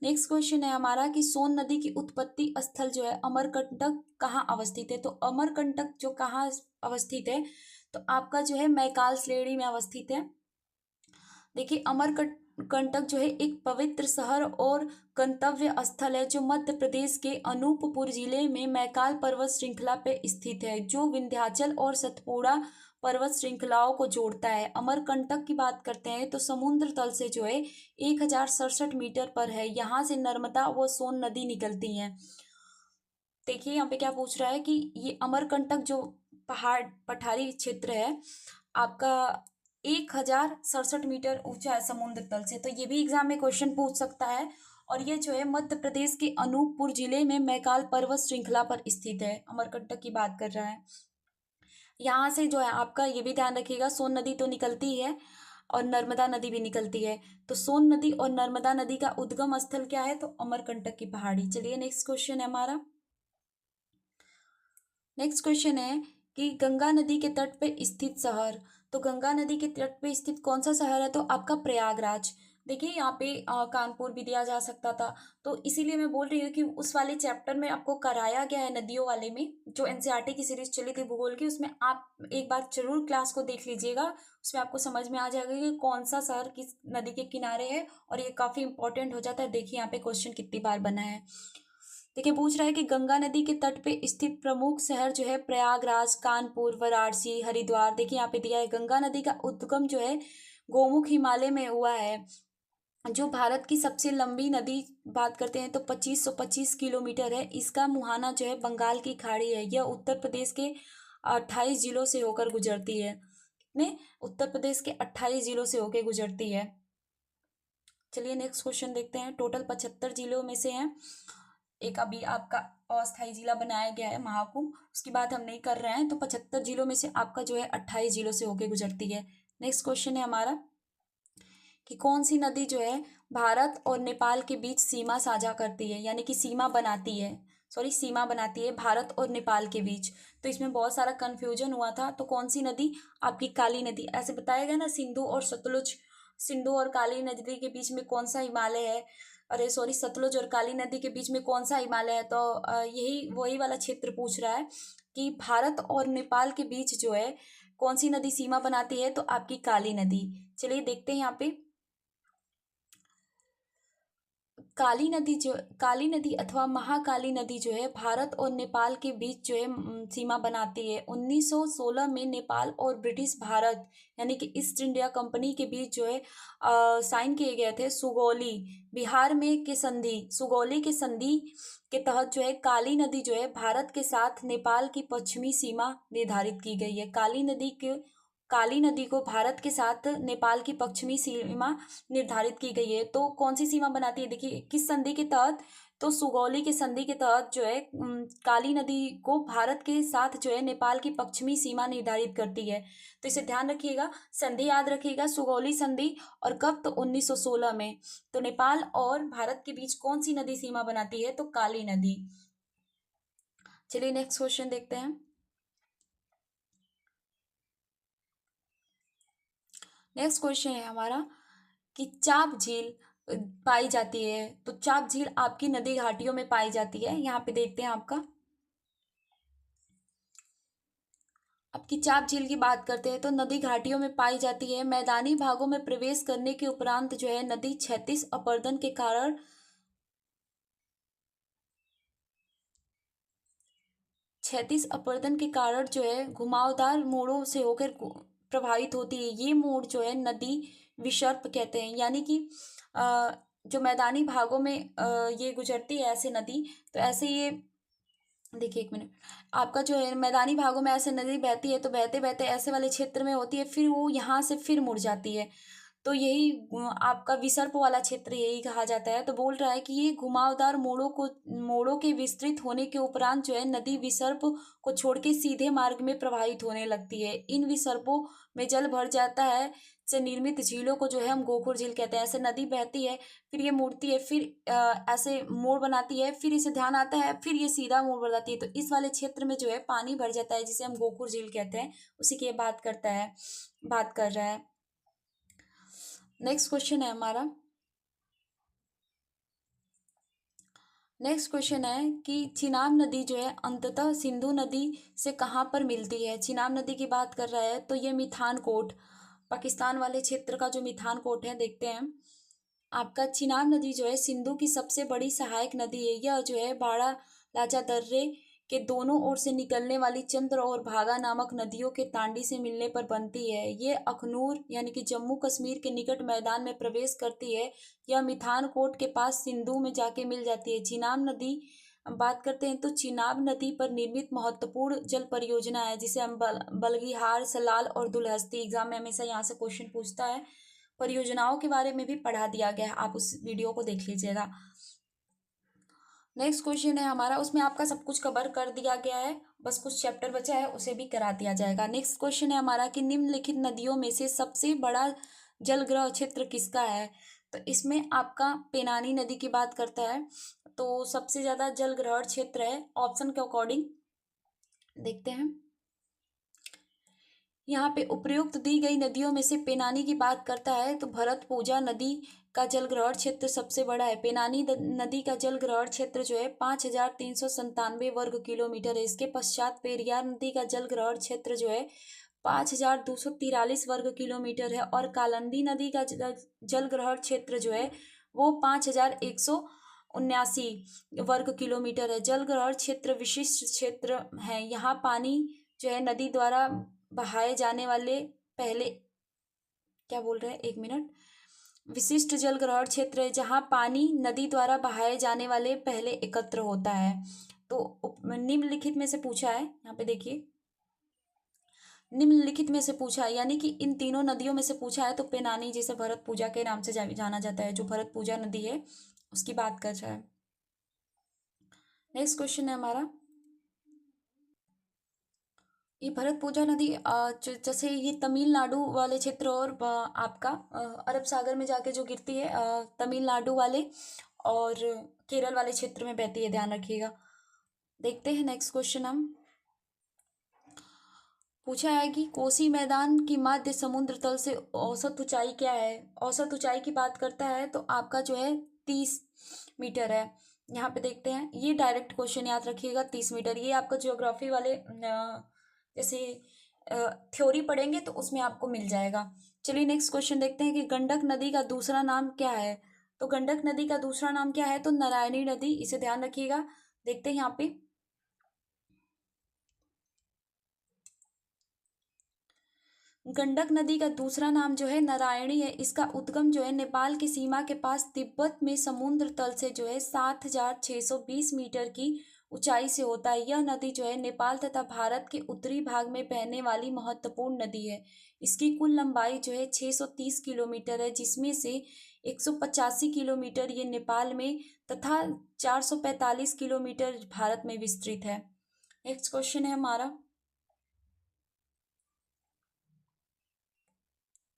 नेक्स्ट क्वेश्चन है हमारा कि सोन नदी की उत्पत्ति स्थल जो है अमरकंटक कहाँ अवस्थित है, तो अमरकंटक जो कहाँ अवस्थित है, तो आपका जो है मैकाल श्रेणी में अवस्थित है। देखिए अमरकंटक जो है एक पवित्र शहर और गंतव्य स्थल है जो मध्य प्रदेश के अनूपपुर जिले में मैकाल पर्वत श्रृंखला पे स्थित है, जो विंध्याचल और सतपुड़ा पर्वत श्रृंखलाओं को जोड़ता है। अमरकंटक की बात करते हैं तो समुद्र तल से जो है 1067 मीटर पर है। यहाँ से नर्मदा व सोन नदी निकलती हैं। देखिए यहाँ पे क्या पूछ रहा है कि ये अमरकंटक जो पहाड़ पठारी क्षेत्र है आपका 1067 मीटर ऊंचा है समुद्र तल से। तो ये भी एग्जाम में क्वेश्चन पूछ सकता है। और ये जो है मध्य प्रदेश के अनूपपुर जिले में मैकाल पर्वत श्रृंखला पर स्थित है। अमरकंटक की बात कर रहा है। यहाँ से जो है आपका ये भी ध्यान रखिएगा, सोन नदी तो निकलती है और नर्मदा नदी भी निकलती है। तो सोन नदी और नर्मदा नदी का उद्गम स्थल क्या है? तो अमरकंटक की पहाड़ी। चलिए नेक्स्ट क्वेश्चन है हमारा। नेक्स्ट क्वेश्चन है कि गंगा नदी के तट पे स्थित शहर। तो गंगा नदी के तट पे स्थित कौन सा शहर है? तो आपका प्रयागराज। देखिए यहाँ पे कानपुर भी दिया जा सकता था, तो इसीलिए मैं बोल रही हूँ कि उस वाले चैप्टर में आपको कराया गया है नदियों वाले में, जो एनसीईआरटी की सीरीज चली थी भूगोल की, उसमें आप एक बार जरूर क्लास को देख लीजिएगा। उसमें आपको समझ में आ जाएगा कि कौन सा शहर किस नदी के किनारे है, और ये काफ़ी इंपॉर्टेंट हो जाता है। देखिए यहाँ पे क्वेश्चन कितनी बार बना है। देखिए पूछ रहा है कि गंगा नदी के तट पे स्थित प्रमुख शहर जो है प्रयागराज, कानपुर, वाराणसी, हरिद्वार। देखिए यहाँ पे दिया है गंगा नदी का उद्गम जो है गोमुख हिमालय में हुआ है, जो भारत की सबसे लंबी नदी बात करते हैं तो 2525 किलोमीटर है। इसका मुहाना जो है बंगाल की खाड़ी है। यह उत्तर प्रदेश के 28 जिलों से होकर गुजरती है। कितने? उत्तर प्रदेश के 28 जिलों से होकर गुजरती है। चलिए नेक्स्ट क्वेश्चन देखते हैं। टोटल 75 जिलों में से हैं, एक अभी आपका अस्थायी जिला बनाया गया है महाकुंभ, उसकी बात हम नहीं कर रहे हैं। तो 75 जिलों में से आपका जो है 28 जिलों से होके गुजरती है। नेक्स्ट क्वेश्चन है हमारा कि कौन सी नदी जो है भारत और नेपाल के बीच सीमा साझा करती है, यानी कि सीमा बनाती है, सीमा बनाती है भारत और नेपाल के बीच। तो इसमें बहुत सारा कन्फ्यूजन हुआ था। तो कौन सी नदी? आपकी काली नदी। ऐसे बताया गया ना, सिंधु और सतलुज, सिंधु और काली नदी के बीच में कौन सा हिमालय है? अरे सॉरी, सतलुज और काली नदी के बीच में कौन सा हिमालय है? तो यही वही वाला क्षेत्र पूछ रहा है कि भारत और नेपाल के बीच जो है कौन सी नदी सीमा बनाती है? तो आपकी काली नदी। चलिए देखते हैं यहाँ पे काली नदी अथवा महाकाली नदी जो है भारत और नेपाल के बीच जो है सीमा बनाती है। 1916 में नेपाल और ब्रिटिश भारत यानी कि ईस्ट इंडिया कंपनी के बीच जो है साइन किए गए थे सुगौली बिहार में के संधि, सुगौली के संधि के तहत जो है काली नदी जो है भारत के साथ नेपाल की पश्चिमी सीमा निर्धारित की गई है। काली नदी को भारत के साथ नेपाल की पश्चिमी सीमा निर्धारित की गई है। तो कौन सी सीमा बनाती है? देखिए किस संधि के तहत? तो सुगौली के संधि के तहत जो है काली नदी को भारत के साथ जो है नेपाल की पश्चिमी सीमा निर्धारित करती है। तो इसे ध्यान रखिएगा, संधि याद रखिएगा, सुगौली संधि। और कब? तो 1916 में। तो नेपाल और भारत के बीच कौन सी नदी सीमा बनाती है? तो काली नदी। चलिए नेक्स्ट क्वेश्चन देखते हैं। नेक्स्ट क्वेश्चन है हमारा कि चाप झील पाई जाती है। तो चाप झील आपकी नदी घाटियों में पाई जाती है। यहाँ पे देखते हैं आपकी चाप झील की बात करते हैं तो नदी घाटियों में पाई जाती है। मैदानी भागों में प्रवेश करने के उपरांत जो है नदी क्षैतिज अपरदन के कारण जो है घुमावदार मोड़ों से होकर प्रभावित होती है। ये मोड़ जो है नदी विसर्प कहते हैं, यानी कि जो मैदानी भागों में ये गुजरती है ऐसे नदी। तो ऐसे ये देखिए, एक मिनट, आपका जो है मैदानी भागों में ऐसे नदी बहती है, तो बहते बहते ऐसे वाले क्षेत्र में होती है, फिर वो यहाँ से फिर मुड़ जाती है। तो यही आपका विसर्प वाला क्षेत्र यही कहा जाता है। तो बोल रहा है कि ये घुमावदार मोड़ों के विस्तृत होने के उपरांत जो है नदी विसर्प को छोड़ के सीधे मार्ग में प्रवाहित होने लगती है। इन विसर्पों में जल भर जाता है से निर्मित झीलों को जो है हम गोखुर झील कहते हैं। ऐसे नदी बहती है, फिर ये मुड़ती है, फिर ऐसे मोड़ बनाती है, फिर इसे ध्यान आता है, फिर ये सीधा मोड़ बनाती है। तो इस वाले क्षेत्र में जो है पानी भर जाता है, जिसे हम गोखुर झील कहते हैं, उसी की बात कर रहा है। नेक्स्ट क्वेश्चन है हमारा। नेक्स्ट क्वेश्चन है कि चिनाब नदी जो है अंततः सिंधु नदी से कहाँ पर मिलती है? चिनाब नदी की बात कर रहा है। तो ये मिथानकोट, पाकिस्तान वाले क्षेत्र का जो मिथानकोट है, देखते हैं आपका चिनाब नदी जो है सिंधु की सबसे बड़ी सहायक नदी है। यह जो है बाड़ा लाचा दर्रे के दोनों ओर से निकलने वाली चंद्र और भागा नामक नदियों के तांडी से मिलने पर बनती है। ये अखनूर यानी कि जम्मू कश्मीर के निकट मैदान में प्रवेश करती है। यह मिठानकोट के पास सिंधु में जाके मिल जाती है। चिनाब नदी बात करते हैं तो चिनाब नदी पर निर्मित महत्वपूर्ण जल परियोजना है, जिसे हम बलगीहार, सलाल और दुलहस्ती, एग्जाम में हमेशा यहाँ से क्वेश्चन पूछता है। परियोजनाओं के बारे में भी पढ़ा दिया गया है, आप उस वीडियो को देख लीजिएगा। नेक्स्ट क्वेश्चन है हमारा, उसमें आपका सब कुछ कवर कर दिया गया है, बस कुछ चैप्टर बचा है उसे भी करा दिया जाएगा। नेक्स्ट क्वेश्चन है हमारा कि निम्नलिखित नदियों में से सबसे बड़ा जलग्रह क्षेत्र किसका है। तो इसमें आपका पेनानी नदी की बात करता है, तो सबसे ज़्यादा जलग्रहण क्षेत्र है ऑप्शन के अकॉर्डिंग। देखते हैं यहाँ पे उपयुक्त दी गई नदियों में से पेनानी की बात करता है तो भरतपूजा नदी का जलग्रहण क्षेत्र सबसे बड़ा है। पेनानी नदी का जलग्रहण क्षेत्र जो है 5397 वर्ग किलोमीटर है। इसके पश्चात पेरियार नदी का जलग्रहण क्षेत्र जो है 5243 वर्ग किलोमीटर है और कालिंदी नदी का जलग्रहण क्षेत्र जो है वो 5179 वर्ग किलोमीटर है। जलग्रहण क्षेत्र विशिष्ट क्षेत्र है। यहाँ पानी जो है नदी द्वारा बहाए जाने वाले पहले, क्या बोल रहे हैं, एक मिनट, विशिष्ट जलग्रहण क्षेत्र है जहाँ पानी नदी द्वारा बहाए जाने वाले पहले एकत्र होता है। तो निम्नलिखित में से पूछा है, यहाँ पे देखिए निम्नलिखित में से पूछा है, यानी कि इन तीनों नदियों में से पूछा है। तो पेनानी जिसे भरत पूजा के नाम से जाना जाता है, जो भरत पूजा नदी है उसकी बात कर रहा है। नेक्स्ट क्वेश्चन है हमारा, ये भरत पूजा नदी जैसे ये तमिलनाडु वाले क्षेत्र और आपका अरब सागर में जाके जो गिरती है, तमिलनाडु वाले और केरल वाले क्षेत्र में बहती है, ध्यान रखिएगा। देखते हैं नेक्स्ट क्वेश्चन, हम पूछा है कि कोसी मैदान की मध्य समुद्र तल से औसत ऊंचाई क्या है। औसत ऊंचाई की बात करता है तो आपका जो है 30 मीटर है। यहाँ पे देखते हैं, ये डायरेक्ट क्वेश्चन याद रखिएगा, 30 मीटर। ये आपका ज्योग्राफी वाले जैसे थ्योरी पढ़ेंगे तो उसमें आपको मिल जाएगा। चलिए नेक्स्ट क्वेश्चन देखते हैं कि गंडक नदी का दूसरा नाम क्या है। तो गंडक नदी का दूसरा नाम क्या है, तो नारायणी नदी, इसे ध्यान रखिएगा। देखते हैं यहाँ पे, गंडक नदी का दूसरा नाम जो है नारायणी है। इसका उद्गम जो है नेपाल की सीमा के पास तिब्बत में समुद्र तल से जो है 7620 मीटर की ऊंचाई से होता है। यह नदी जो है नेपाल तथा भारत के उत्तरी भाग में बहने वाली महत्वपूर्ण नदी है। इसकी कुल लंबाई जो है 630 किलोमीटर है, जिसमें से 185 किलोमीटर ये नेपाल में तथा 445 किलोमीटर भारत में विस्तृत है। नेक्स्ट क्वेश्चन है हमारा,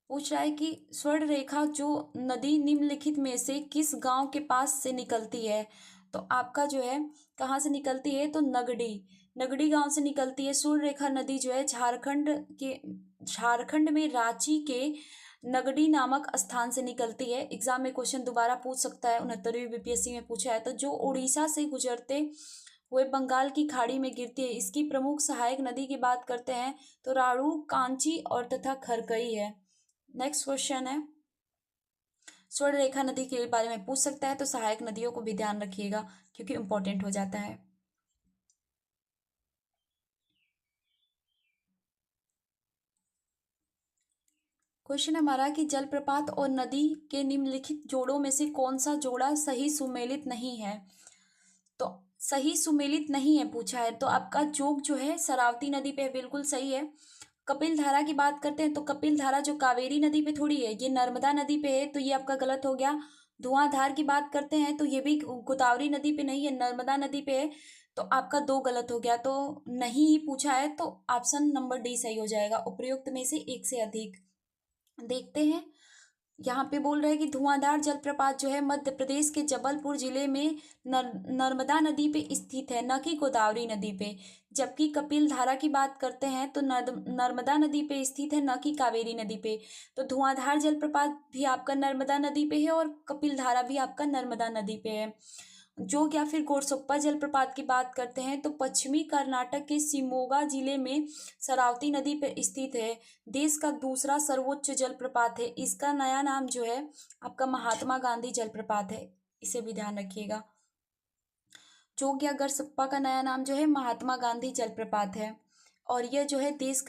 पूछ रहा है कि स्वर्ण रेखा जो नदी निम्नलिखित में से किस गांव के पास से निकलती है। तो आपका जो है कहाँ से निकलती है, तो नगड़ी गांव से निकलती है। स्वर्ण रेखा नदी जो है झारखंड में रांची के नगड़ी नामक स्थान से निकलती है। एग्जाम में क्वेश्चन दोबारा पूछ सकता है, 69वीं बीपीएससी में पूछा है। तो जो उड़ीसा से गुजरते हुए बंगाल की खाड़ी में गिरती है। इसकी प्रमुख सहायक नदी की बात करते हैं तो राणू, कांची और तथा खरकई है। नेक्स्ट क्वेश्चन है, स्वर्ण रेखा नदी के बारे में पूछ सकता है, तो सहायक नदियों को भी ध्यान रखिएगा क्योंकि इंपॉर्टेंट हो जाता है। क्वेश्चन हमारा कि जलप्रपात और नदी के निम्नलिखित जोड़ों में से कौन सा जोड़ा सही सुमेलित नहीं है। तो सही सुमेलित नहीं है पूछा है, तो आपका जोग जो है शरावती नदी पे बिल्कुल सही है। कपिल धारा की बात करते हैं तो कपिल धारा जो कावेरी नदी पे थोड़ी है, ये नर्मदा नदी पे है, तो ये आपका गलत हो गया। धुआंधार की बात करते हैं तो ये भी गोदावरी नदी पे नहीं है, नर्मदा नदी पे है, तो आपका 2 गलत हो गया। तो नहीं ही पूछा है, तो ऑप्शन नंबर डी सही हो जाएगा, उपयुक्त में से एक से अधिक। देखते हैं, यहाँ पे बोल रहे हैं कि धुआंधार जलप्रपात जो है मध्य प्रदेश के जबलपुर जिले में नर्मदा नदी पे स्थित है, न कि गोदावरी नदी पे। जबकि कपिल धारा की बात करते हैं तो नर्मदा नदी पे स्थित है, न कि कावेरी नदी पे। तो धुआंधार जलप्रपात भी आपका नर्मदा नदी पे है और कपिल धारा भी आपका नर्मदा नदी पे है। जोग या फिर गोरसोप्पा जलप्रपात की बात करते हैं तो पश्चिमी कर्नाटक के शिमोगा जिले में शरावती नदी पर स्थित है। देश का दूसरा सर्वोच्च जलप्रपात है। इसका नया नाम जो है आपका महात्मा गांधी जलप्रपात है, इसे भी ध्यान रखिएगा। जोग या गोरसप्पा का नया नाम जो है महात्मा गांधी जलप्रपात है और यह जो है देश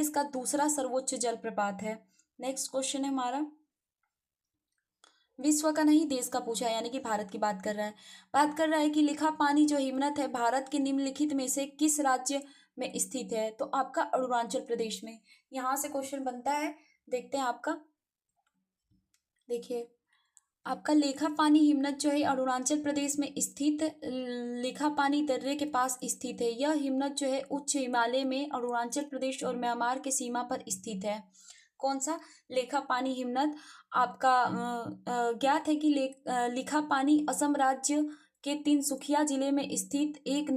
का दूसरा सर्वोच्च जलप्रपात है। नेक्स्ट क्वेश्चन है हमारा, विश्व का नहीं देश का पूछा है, यानी कि भारत की बात कर रहा है कि लिखा पानी जो हिमनद है भारत के निम्नलिखित में से किस राज्य में स्थित है? तो आपका अरुणाचल प्रदेश में। यहाँ से क्वेश्चन बनता है, देखते हैं आपका। देखिए आपका लेखा पानी हिमनद जो है अरुणाचल प्रदेश में स्थित लेखा पानी दर्रे के पास स्थित है। यह हिमनद जो है उच्च हिमालय में अरुणाचल प्रदेश और म्यांमार के सीमा पर स्थित है। कौन सा? लेखा पानी हिमनद। आपका ज्ञात है कि लिखा पानी असम राज्य के तिनसुकिया जिले में स्थित एक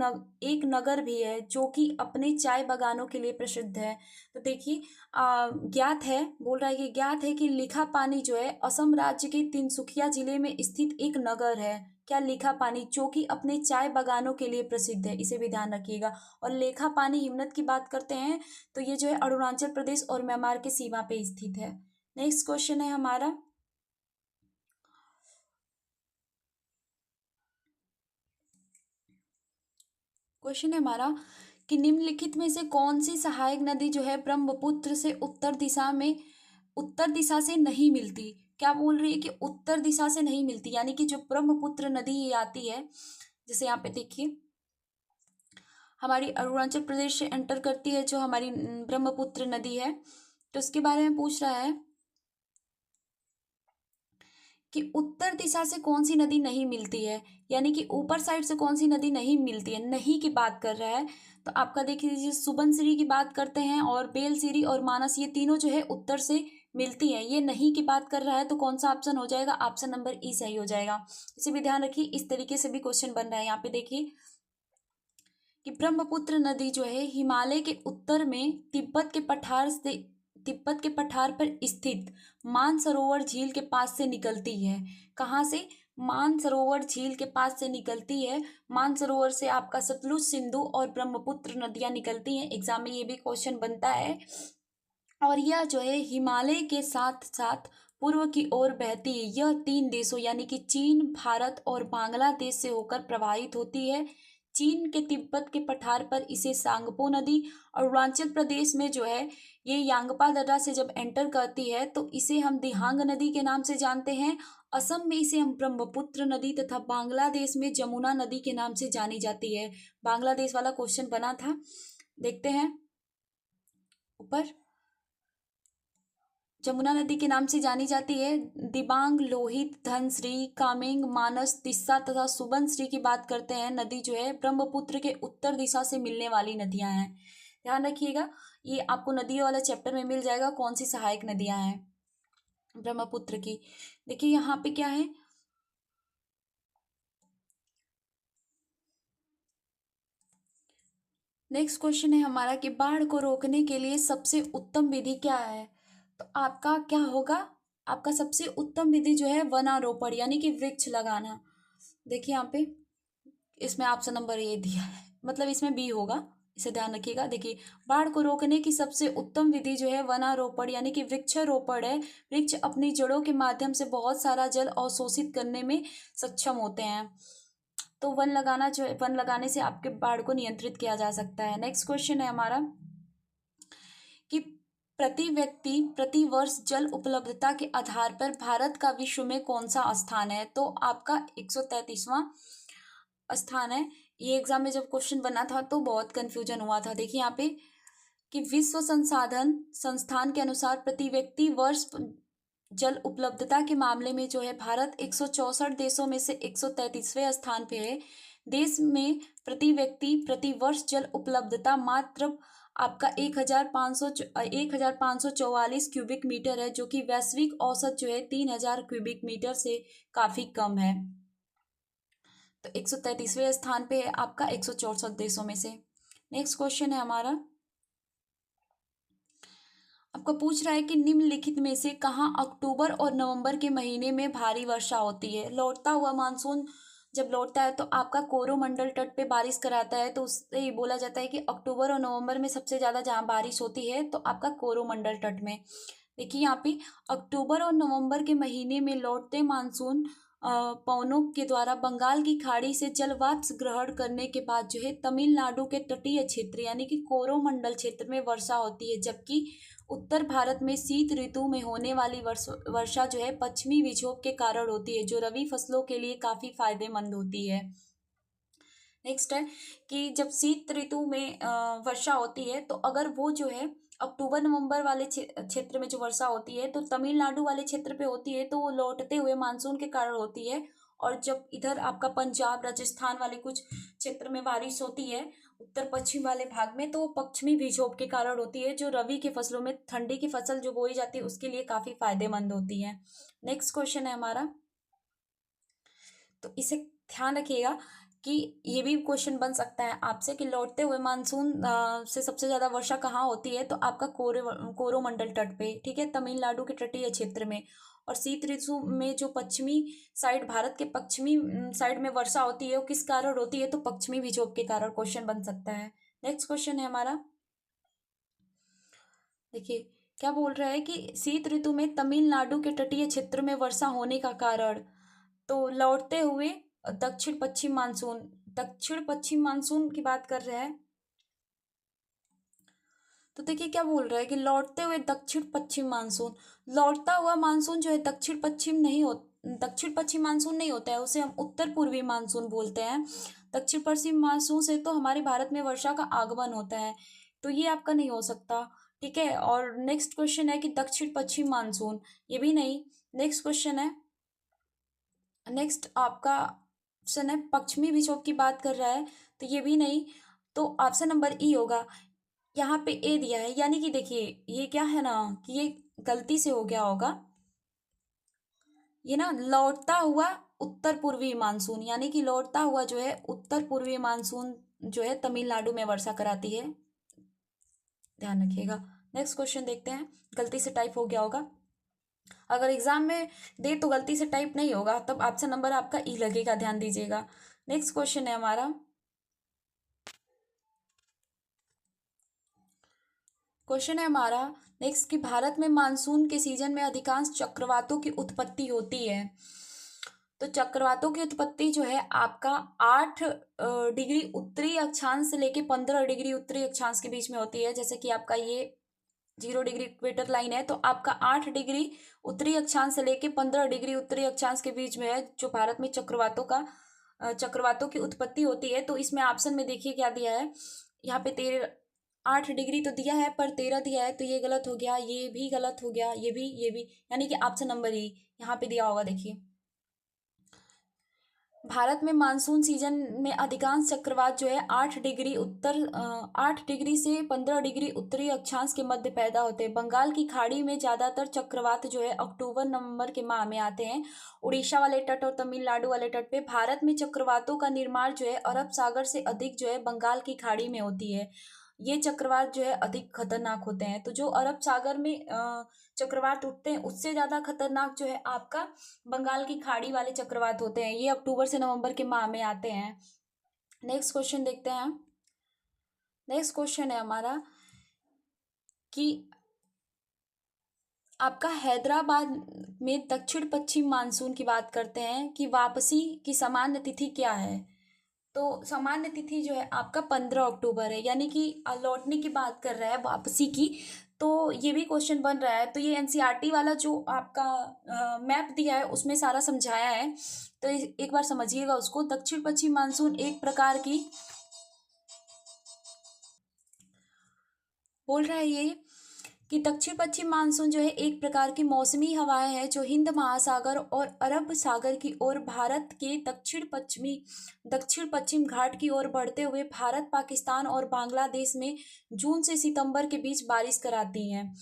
नगर भी है जो कि अपने चाय बागानों के लिए प्रसिद्ध है। तो देखिए ज्ञात है, बोल रहा है कि ज्ञात है कि लिखा पानी जो है असम राज्य के तिनसुकिया जिले में स्थित एक नगर है। क्या? लिखा पानी, जो कि अपने चाय बागानों के लिए प्रसिद्ध है, इसे भी ध्यान रखिएगा। और लेखा पानी हिमनद की बात करते हैं तो ये जो है अरुणाचल प्रदेश और म्यांमार के सीमा पे स्थित है। नेक्स्ट क्वेश्चन है हमारा, क्वेश्चन है हमारा कि निम्नलिखित में से कौन सी सहायक नदी जो है ब्रह्मपुत्र से उत्तर दिशा से नहीं मिलती? क्या बोल रही है कि उत्तर दिशा से नहीं मिलती, यानी कि जो ब्रह्मपुत्र नदी ये आती है, जैसे यहाँ पे देखिए हमारी अरुणाचल प्रदेश से एंटर करती है जो हमारी ब्रह्मपुत्र नदी है, तो उसके बारे में पूछ रहा है कि उत्तर दिशा से कौन सी नदी नहीं मिलती है, यानी कि ऊपर साइड से कौन सी नदी नहीं मिलती है, नहीं की बात कर रहा है। तो आपका देख लीजिए सुबनसिरी की बात करते हैं और बेलसिरी और मानस, ये तीनों जो है उत्तर से मिलती हैं। ये नहीं की बात कर रहा है तो कौन सा ऑप्शन हो जाएगा? ऑप्शन नंबर ई सही हो जाएगा। इसे भी ध्यान रखिए, इस तरीके से भी क्वेश्चन बन रहा है। यहाँ पे देखिए कि ब्रह्मपुत्र नदी जो है हिमालय के उत्तर में तिब्बत के पठार पर स्थित मानसरोवर झील के पास से निकलती है। कहाँ से? मानसरोवर झील के पास से निकलती है। मानसरोवर से आपका सतलुज, सिंधु और ब्रह्मपुत्र नदियां निकलती हैं। एग्जाम में ये भी क्वेश्चन बनता है। और यह जो है हिमालय के साथ साथ पूर्व की ओर बहती है। यह 3 देशों यानी कि चीन, भारत और बांग्लादेश से होकर प्रवाहित होती है। चीन के तिब्बत के पठार पर इसे सांगपो नदी, अरुणाचल प्रदेश में जो है ये यांगपा दर्रा से जब एंटर करती है तो इसे हम दिहांग नदी के नाम से जानते हैं। असम में इसे हम ब्रह्मपुत्र नदी तथा बांग्लादेश में जमुना नदी के नाम से जानी जाती है। बांग्लादेश वाला क्वेश्चन बना था, देखते हैं ऊपर। जमुना नदी के नाम से जानी जाती है। दिबांग, लोहित, धनश्री, कामेंग, मानस, तिस्सा तथा सुबनश्री की बात करते हैं। नदी जो है ब्रह्मपुत्र के उत्तर दिशा से मिलने वाली नदियां हैं। ध्यान रखिएगा, ये आपको नदियों वाला चैप्टर में मिल जाएगा कौन सी सहायक नदियां हैं ब्रह्मपुत्र की। देखिए यहाँ पे क्या है, नेक्स्ट क्वेश्चन है हमारा कि बाढ़ को रोकने के लिए सबसे उत्तम विधि क्या है? तो आपका क्या होगा? आपका सबसे उत्तम विधि जो है वनारोपण यानी कि वृक्ष लगाना। देखिए यहाँ पे इसमें ऑप्शन नंबर ए दिया है, मतलब इसमें बी होगा, इसे ध्यान रखिएगा। देखिए बाढ़ को रोकने की सबसे उत्तम विधि जो है वनारोपण यानी कि वृक्षारोपण है। वृक्ष अपनी जड़ों के माध्यम से बहुत सारा जल अवशोषित करने में सक्षम होते हैं। तो वन लगाने से आपके बाढ़ को नियंत्रित किया जा सकता है। नेक्स्ट क्वेश्चन है हमारा कि प्रति व्यक्ति प्रति वर्ष जल उपलब्धता के आधार पर भारत का विश्व में कौन सा स्थान है? तो आपका 133वां स्थान है। ये एग्जाम में जब क्वेश्चन बना था तो बहुत कंफ्यूजन हुआ था। देखिए यहाँ पे कि विश्व संसाधन संस्थान के अनुसार प्रति व्यक्ति वर्ष जल उपलब्धता के मामले में जो है भारत 164 देशों में से 133वें स्थान पे है। देश में प्रति व्यक्ति प्रति वर्ष जल उपलब्धता मात्र आपका 1544 क्यूबिक मीटर है, जो कि वैश्विक औसत जो है 3000 क्यूबिक मीटर से काफी कम है। तो 133वें स्थान पे है आपका 164 देशों में से। नेक्स्ट क्वेश्चन है हमारा आपका पूछ रहा है कि निम्नलिखित में से कहाँ अक्टूबर और नवंबर के महीने में भारी वर्षा होती है। लौटता हुआ मानसून जब लौटता है तो आपका कोरोमंडल तट पे बारिश कराता है, तो उससे ये बोला जाता है कि अक्टूबर और नवंबर में सबसे ज़्यादा जहाँ बारिश होती है तो आपका कोरोमंडल तट में। देखिए यहाँ पे अक्टूबर और नवंबर के महीने में लौटते मानसून पवनों के द्वारा बंगाल की खाड़ी से जल वाष्प ग्रहण करने के बाद जो है तमिलनाडु के तटीय क्षेत्र यानी कि कोरोमंडल क्षेत्र में वर्षा होती है, जबकि उत्तर भारत में शीत ऋतु में होने वाली वर्षा जो है पश्चिमी विक्षोभ के कारण होती है, जो रबी फसलों के लिए काफ़ी फायदेमंद होती है। नेक्स्ट है कि जब शीत ऋतु में वर्षा होती है तो अगर वो जो है अक्टूबर नवंबर वाले क्षेत्र में जो वर्षा होती है तो तमिलनाडु वाले क्षेत्र पे होती है, तो वो लौटते हुए मानसून के कारण होती है। और जब इधर आपका पंजाब राजस्थान वाले कुछ क्षेत्र में बारिश होती है उत्तर पश्चिम वाले भाग में, तो वो पश्चिमी विक्षोभ के कारण होती है, जो रबी की फसलों में ठंडी की फसल जो बोई जाती है उसके लिए काफ़ी फायदेमंद होती है। नेक्स्ट क्वेश्चन है हमारा, तो इसे ध्यान रखिएगा कि ये भी क्वेश्चन बन सकता है आपसे कि लौटते हुए मानसून से सबसे ज़्यादा वर्षा कहाँ होती है, तो आपका कोरोमंडल तट पे, ठीक है, तमिलनाडु के तटीय क्षेत्र में। और शीत ऋतु में जो पश्चिमी साइड, भारत के पश्चिमी साइड में वर्षा होती है वो किस कारण होती है, तो पश्चिमी विक्षोभ के कारण क्वेश्चन बन सकता है। नेक्स्ट क्वेश्चन है हमारा, देखिए क्या बोल रहा है कि शीत ऋतु में तमिलनाडु के तटीय क्षेत्र में वर्षा होने का कारण, तो लौटते हुए दक्षिण पश्चिम मानसून, दक्षिण पश्चिम मानसून की बात कर रहे हैं। तो देखिए क्या बोल रहा है कि लौटते हुए दक्षिण पश्चिम मानसून, लौटता हुआ मानसून जो है दक्षिण पश्चिम नहीं हो, दक्षिण पश्चिम मानसून नहीं होता है, उसे हम उत्तर पूर्वी मानसून बोलते हैं। दक्षिण पश्चिम मानसून से तो हमारे भारत में वर्षा का आगमन होता है, तो ये आपका नहीं हो सकता, ठीक है। और नेक्स्ट क्वेश्चन है कि दक्षिण पश्चिम मानसून, ये भी नहीं। नेक्स्ट क्वेश्चन है, नेक्स्ट आपका ऑप्शन है पश्चिमी विक्षोभ की बात कर रहा है, तो ये भी नहीं। तो ऑप्शन नंबर ई होगा। यहाँ पे ए दिया है, यानी कि देखिए ये क्या है ना कि ये गलती से हो गया होगा, ये ना लौटता हुआ उत्तर पूर्वी मानसून, यानी कि लौटता हुआ जो है उत्तर पूर्वी मानसून जो है तमिलनाडु में वर्षा कराती है, ध्यान रखिएगा। नेक्स्ट क्वेश्चन देखते हैं, गलती से टाइप हो गया होगा, अगर एग्जाम में दे तो गलती से टाइप नहीं होगा, तब ऑप्शन नंबर आपका ई लगेगा, ध्यान दीजिएगा। नेक्स्ट क्वेश्चन है हमारा, क्वेश्चन है हमारा नेक्स्ट कि भारत में मानसून के सीजन में अधिकांश चक्रवातों की उत्पत्ति होती है। तो चक्रवातों की उत्पत्ति जो है आपका 8 डिग्री उत्तरी अक्षांश से लेके 15 डिग्री उत्तरी अक्षांश के बीच में होती है। जैसे कि आपका ये 0 डिग्री इक्वेटर लाइन है, तो आपका 8 डिग्री उत्तरी अक्षांश से लेके 15 डिग्री उत्तरी अक्षांश के बीच में है जो भारत में चक्रवातों की उत्पत्ति होती है। तो इसमें ऑप्शन में देखिए क्या दिया है, यहाँ पे 8 डिग्री तो दिया है पर 13 दिया है, तो ये गलत हो गया, ये भी गलत हो गया, ये भी, यानी कि ऑप्शन नंबर ई यहाँ पे दिया होगा। देखिए भारत में मानसून सीजन में अधिकांश चक्रवात जो है 8 डिग्री से 15 डिग्री उत्तरी अक्षांश के मध्य पैदा होते हैं। बंगाल की खाड़ी में ज्यादातर चक्रवात जो है अक्टूबर नवंबर के माह में आते हैं। उड़ीसा वाले तट और तमिलनाडु वाले तट पे भारत में चक्रवातों का निर्माण जो है अरब सागर से अधिक जो है बंगाल की खाड़ी में होती है। ये चक्रवात जो है अधिक खतरनाक होते हैं। तो जो अरब सागर में चक्रवात उठते हैं उससे ज्यादा खतरनाक जो है आपका बंगाल की खाड़ी वाले चक्रवात होते हैं। ये अक्टूबर से नवंबर के माह में आते हैं। नेक्स्ट क्वेश्चन देखते हैं। नेक्स्ट क्वेश्चन है हमारा कि आपका हैदराबाद में दक्षिण पश्चिम मानसून की बात करते हैं कि वापसी की सामान्य तिथि क्या है। तो सामान्य तिथि जो है आपका 15 अक्टूबर है, यानी कि लौटने की बात कर रहा है वापसी की। तो ये भी क्वेश्चन बन रहा है, तो ये एनसीईआरटी वाला जो आपका मैप दिया है उसमें सारा समझाया है, तो एक बार समझिएगा उसको। दक्षिण पश्चिम मानसून एक प्रकार की बोल रहा है ये कि दक्षिण पश्चिम मानसून जो है एक प्रकार की मौसमी हवाएं हैं जो हिंद महासागर और अरब सागर की ओर भारत के दक्षिण पश्चिम घाट की ओर बढ़ते हुए भारत पाकिस्तान और बांग्लादेश में जून से सितंबर के बीच बारिश कराती हैं।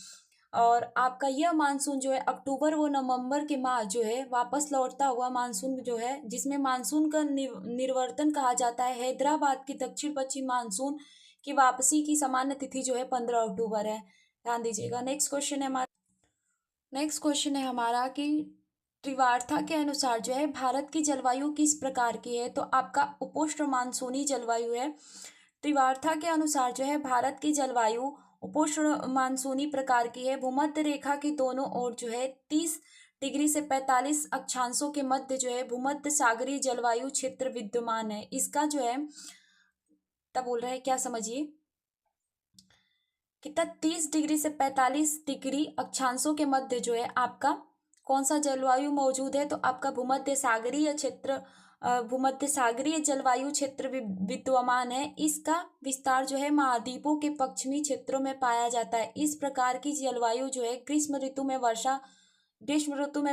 और आपका यह मानसून जो है अक्टूबर व नवंबर के माह जो है वापस लौटता हुआ मानसून जो है, जिसमें मानसून का निर्वर्तन कहा जाता है। हैदराबाद की दक्षिण पश्चिम मानसून की वापसी की सामान्य तिथि जो है 15 अक्टूबर है। ध्यान दीजिएगा। नेक्स्ट क्वेश्चन है हमारा कि त्रिवार्था के अनुसार जो है भारत की जलवायु किस प्रकार की है। तो आपका उपोष्ण मानसूनी जलवायु है। त्रिवार्था के अनुसार जो है भारत की जलवायु उपोष्ण मानसूनी प्रकार की है। भूमध्य रेखा की दोनों ओर जो है 30 डिग्री से 45 अक्षांशों के मध्य जो है भूमध्य सागरीय जलवायु क्षेत्र विद्यमान है। इसका जो है तब बोल रहा है क्या, समझिए कितना, 30 डिग्री से 45 डिग्री अक्षांशों के मध्य जो है आपका कौन सा जलवायु मौजूद है। तो आपका भूमध्य सागरीय जलवायु क्षेत्र विद्यमान है। इसका विस्तार जो है महाद्वीपों के पश्चिमी क्षेत्रों में पाया जाता है। इस प्रकार की जलवायु जो है ग्रीष्म ऋतु में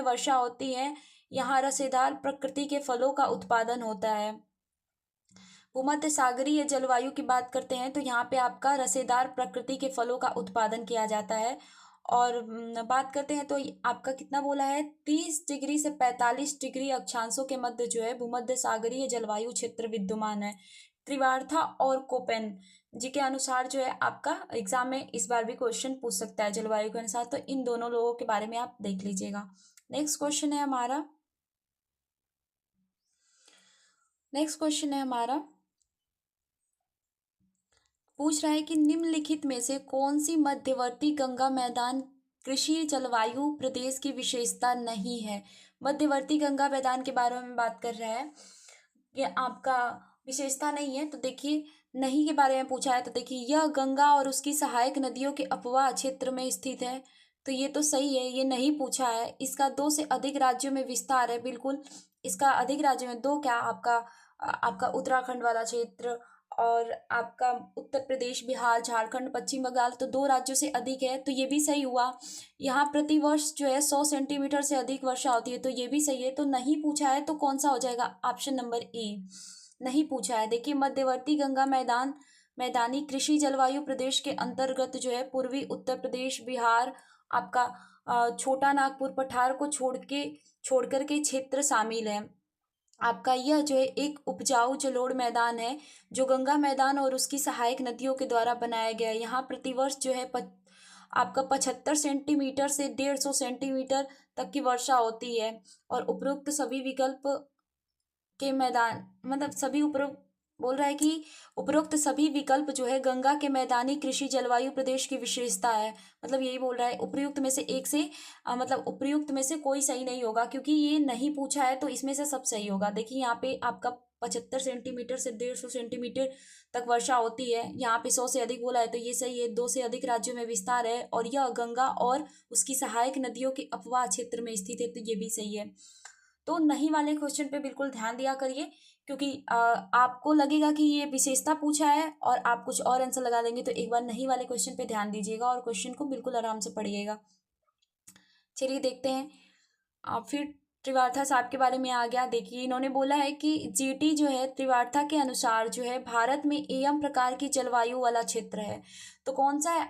वर्षा होती है। यहाँ रसेदार प्रकृति के फलों का उत्पादन होता है। भूमध्य सागरीय जलवायु की बात करते हैं तो यहाँ पे आपका रसेदार प्रकृति के फलों का उत्पादन किया जाता है। और बात करते हैं तो आपका कितना बोला है, 30 डिग्री से 45 डिग्री अक्षांशों के मध्य जो है भूमध्य सागरीय जलवायु क्षेत्र विद्यमान है। त्रिवार्था और कोपेन जी के अनुसार जो है आपका एग्जाम में इस बार भी क्वेश्चन पूछ सकता है जलवायु के अनुसार, तो इन दोनों लोगों के बारे में आप देख लीजिएगा। नेक्स्ट क्वेश्चन है हमारा पूछ रहा है कि निम्नलिखित में से कौन सी मध्यवर्ती गंगा मैदान कृषि जलवायु प्रदेश की विशेषता नहीं है। मध्यवर्ती गंगा मैदान के बारे में बात कर रहा है, ये आपका विशेषता नहीं है। तो देखिए नहीं के बारे में पूछा है, तो देखिए यह गंगा और उसकी सहायक नदियों के अपवाह क्षेत्र में स्थित है। तो ये तो सही है, ये नहीं पूछा है। इसका 2 से अधिक राज्यों में विस्तार है, बिल्कुल इसका अधिक राज्यों में 2 क्या, आपका उत्तराखंड वाला क्षेत्र और आपका उत्तर प्रदेश, बिहार, झारखंड, पश्चिम बंगाल, तो 2 राज्यों से अधिक है। तो ये भी सही हुआ। यहाँ प्रतिवर्ष जो है 100 सेंटीमीटर से अधिक वर्षा होती है, तो ये भी सही है। तो नहीं पूछा है तो कौन सा हो जाएगा, ऑप्शन नंबर ए, नहीं पूछा है। देखिए मध्यवर्ती गंगा मैदानी कृषि जलवायु प्रदेश के अंतर्गत जो है पूर्वी उत्तर प्रदेश, बिहार, आपका छोटा नागपुर पठार को छोड़कर के क्षेत्र शामिल है। आपका यह जो है एक उपजाऊ जलोढ़ मैदान है जो गंगा मैदान और उसकी सहायक नदियों के द्वारा बनाया गया है। यहाँ प्रतिवर्ष जो है आपका 75 सेंटीमीटर से 150 सेंटीमीटर तक की वर्षा होती है। और उपरोक्त सभी विकल्प के मैदान मतलब सभी बोल रहा है कि उपरोक्त सभी विकल्प जो है गंगा के मैदानी कृषि जलवायु प्रदेश की विशेषता है। मतलब यही बोल रहा है उपयुक्त में से उपयुक्त में से कोई सही नहीं होगा, क्योंकि ये नहीं पूछा है तो इसमें से सब सही होगा। देखिए यहाँ पे आपका 75 सेंटीमीटर से 150 सेंटीमीटर तक वर्षा होती है, यहाँ पे 100 से अधिक बोला है तो ये सही है। 2 से अधिक राज्यों में विस्तार है और यह गंगा और उसकी सहायक नदियों के अपवाह क्षेत्र में स्थित है, तो ये भी सही है। तो नहीं वाले क्वेश्चन पे बिल्कुल ध्यान दिया करिए, क्योंकि आपको लगेगा कि ये विशेषता पूछा है और आप कुछ और आंसर लगा देंगे। तो एक बार नहीं वाले क्वेश्चन पे ध्यान दीजिएगा और क्वेश्चन को बिल्कुल आराम से पढ़िएगा। चलिए देखते हैं फिर त्रिवार्था साहब के बारे में आ गया। देखिए इन्होंने बोला है कि जीटी जो है त्रिवार्था के अनुसार जो है भारत में एम प्रकार की जलवायु वाला क्षेत्र है। तो कौन सा है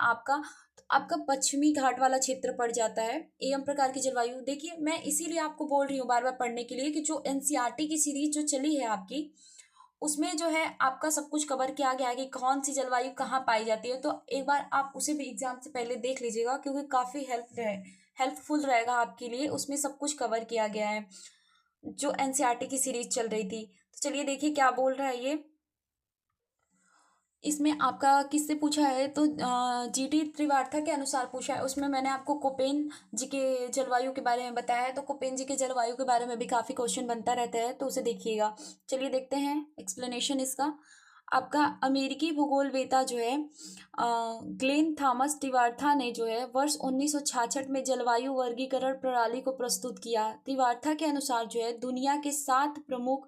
आपका पश्चिमी घाट वाला क्षेत्र पड़ जाता है एम प्रकार की जलवायु। देखिए मैं इसीलिए आपको बोल रही हूँ बार बार पढ़ने के लिए कि जो एनसीईआरटी की सीरीज जो चली है आपकी, उसमें जो है आपका सब कुछ कवर किया गया है कि कौन सी जलवायु कहाँ पाई जाती है। तो एक बार आप उसे भी एग्जाम से पहले देख लीजिएगा, क्योंकि काफ़ी हेल्पफुल रहेगा आपके लिए। उसमें सब कुछ कवर किया गया है जो एनसीईआरटी की सीरीज चल रही थी। तो चलिए देखिए क्या बोल रहा है ये। इसमें आपका किससे पूछा है, तो जीटी त्रिवार्था के अनुसार पूछा है। उसमें मैंने आपको कोपेन जी के जलवायु के बारे में बताया है, तो कोपेन जी के जलवायु के बारे में भी काफ़ी क्वेश्चन बनता रहता है, तो उसे देखिएगा। चलिए देखते हैं एक्सप्लेनेशन इसका। आपका अमेरिकी भूगोलवेता जो है ग्लेन थॉमस त्रिवार्था ने जो है वर्ष 1966 में जलवायु वर्गीकरण प्रणाली को प्रस्तुत किया। त्रिवार्था के अनुसार जो है दुनिया के 7 प्रमुख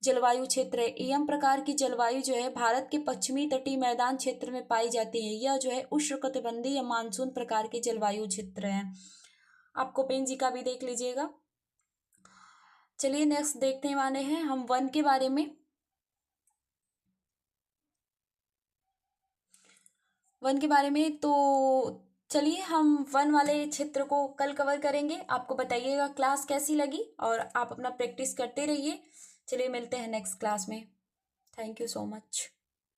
जलवायु क्षेत्र है। एम प्रकार की जलवायु जो है भारत के पश्चिमी तटीय मैदान क्षेत्र में पाई जाती है। यह जो है उष्णकटिबंधीय या मानसून प्रकार के जलवायु क्षेत्र है। आप कोपेन जी का भी देख लीजिएगा। चलिए नेक्स्ट देखने वाले हैं हम वन के बारे में। तो चलिए हम वन वाले क्षेत्र को कल कवर करेंगे। आपको बताइएगा क्लास कैसी लगी और आप अपना प्रैक्टिस करते रहिए। चलिए मिलते हैं नेक्स्ट क्लास में। Thank you so much.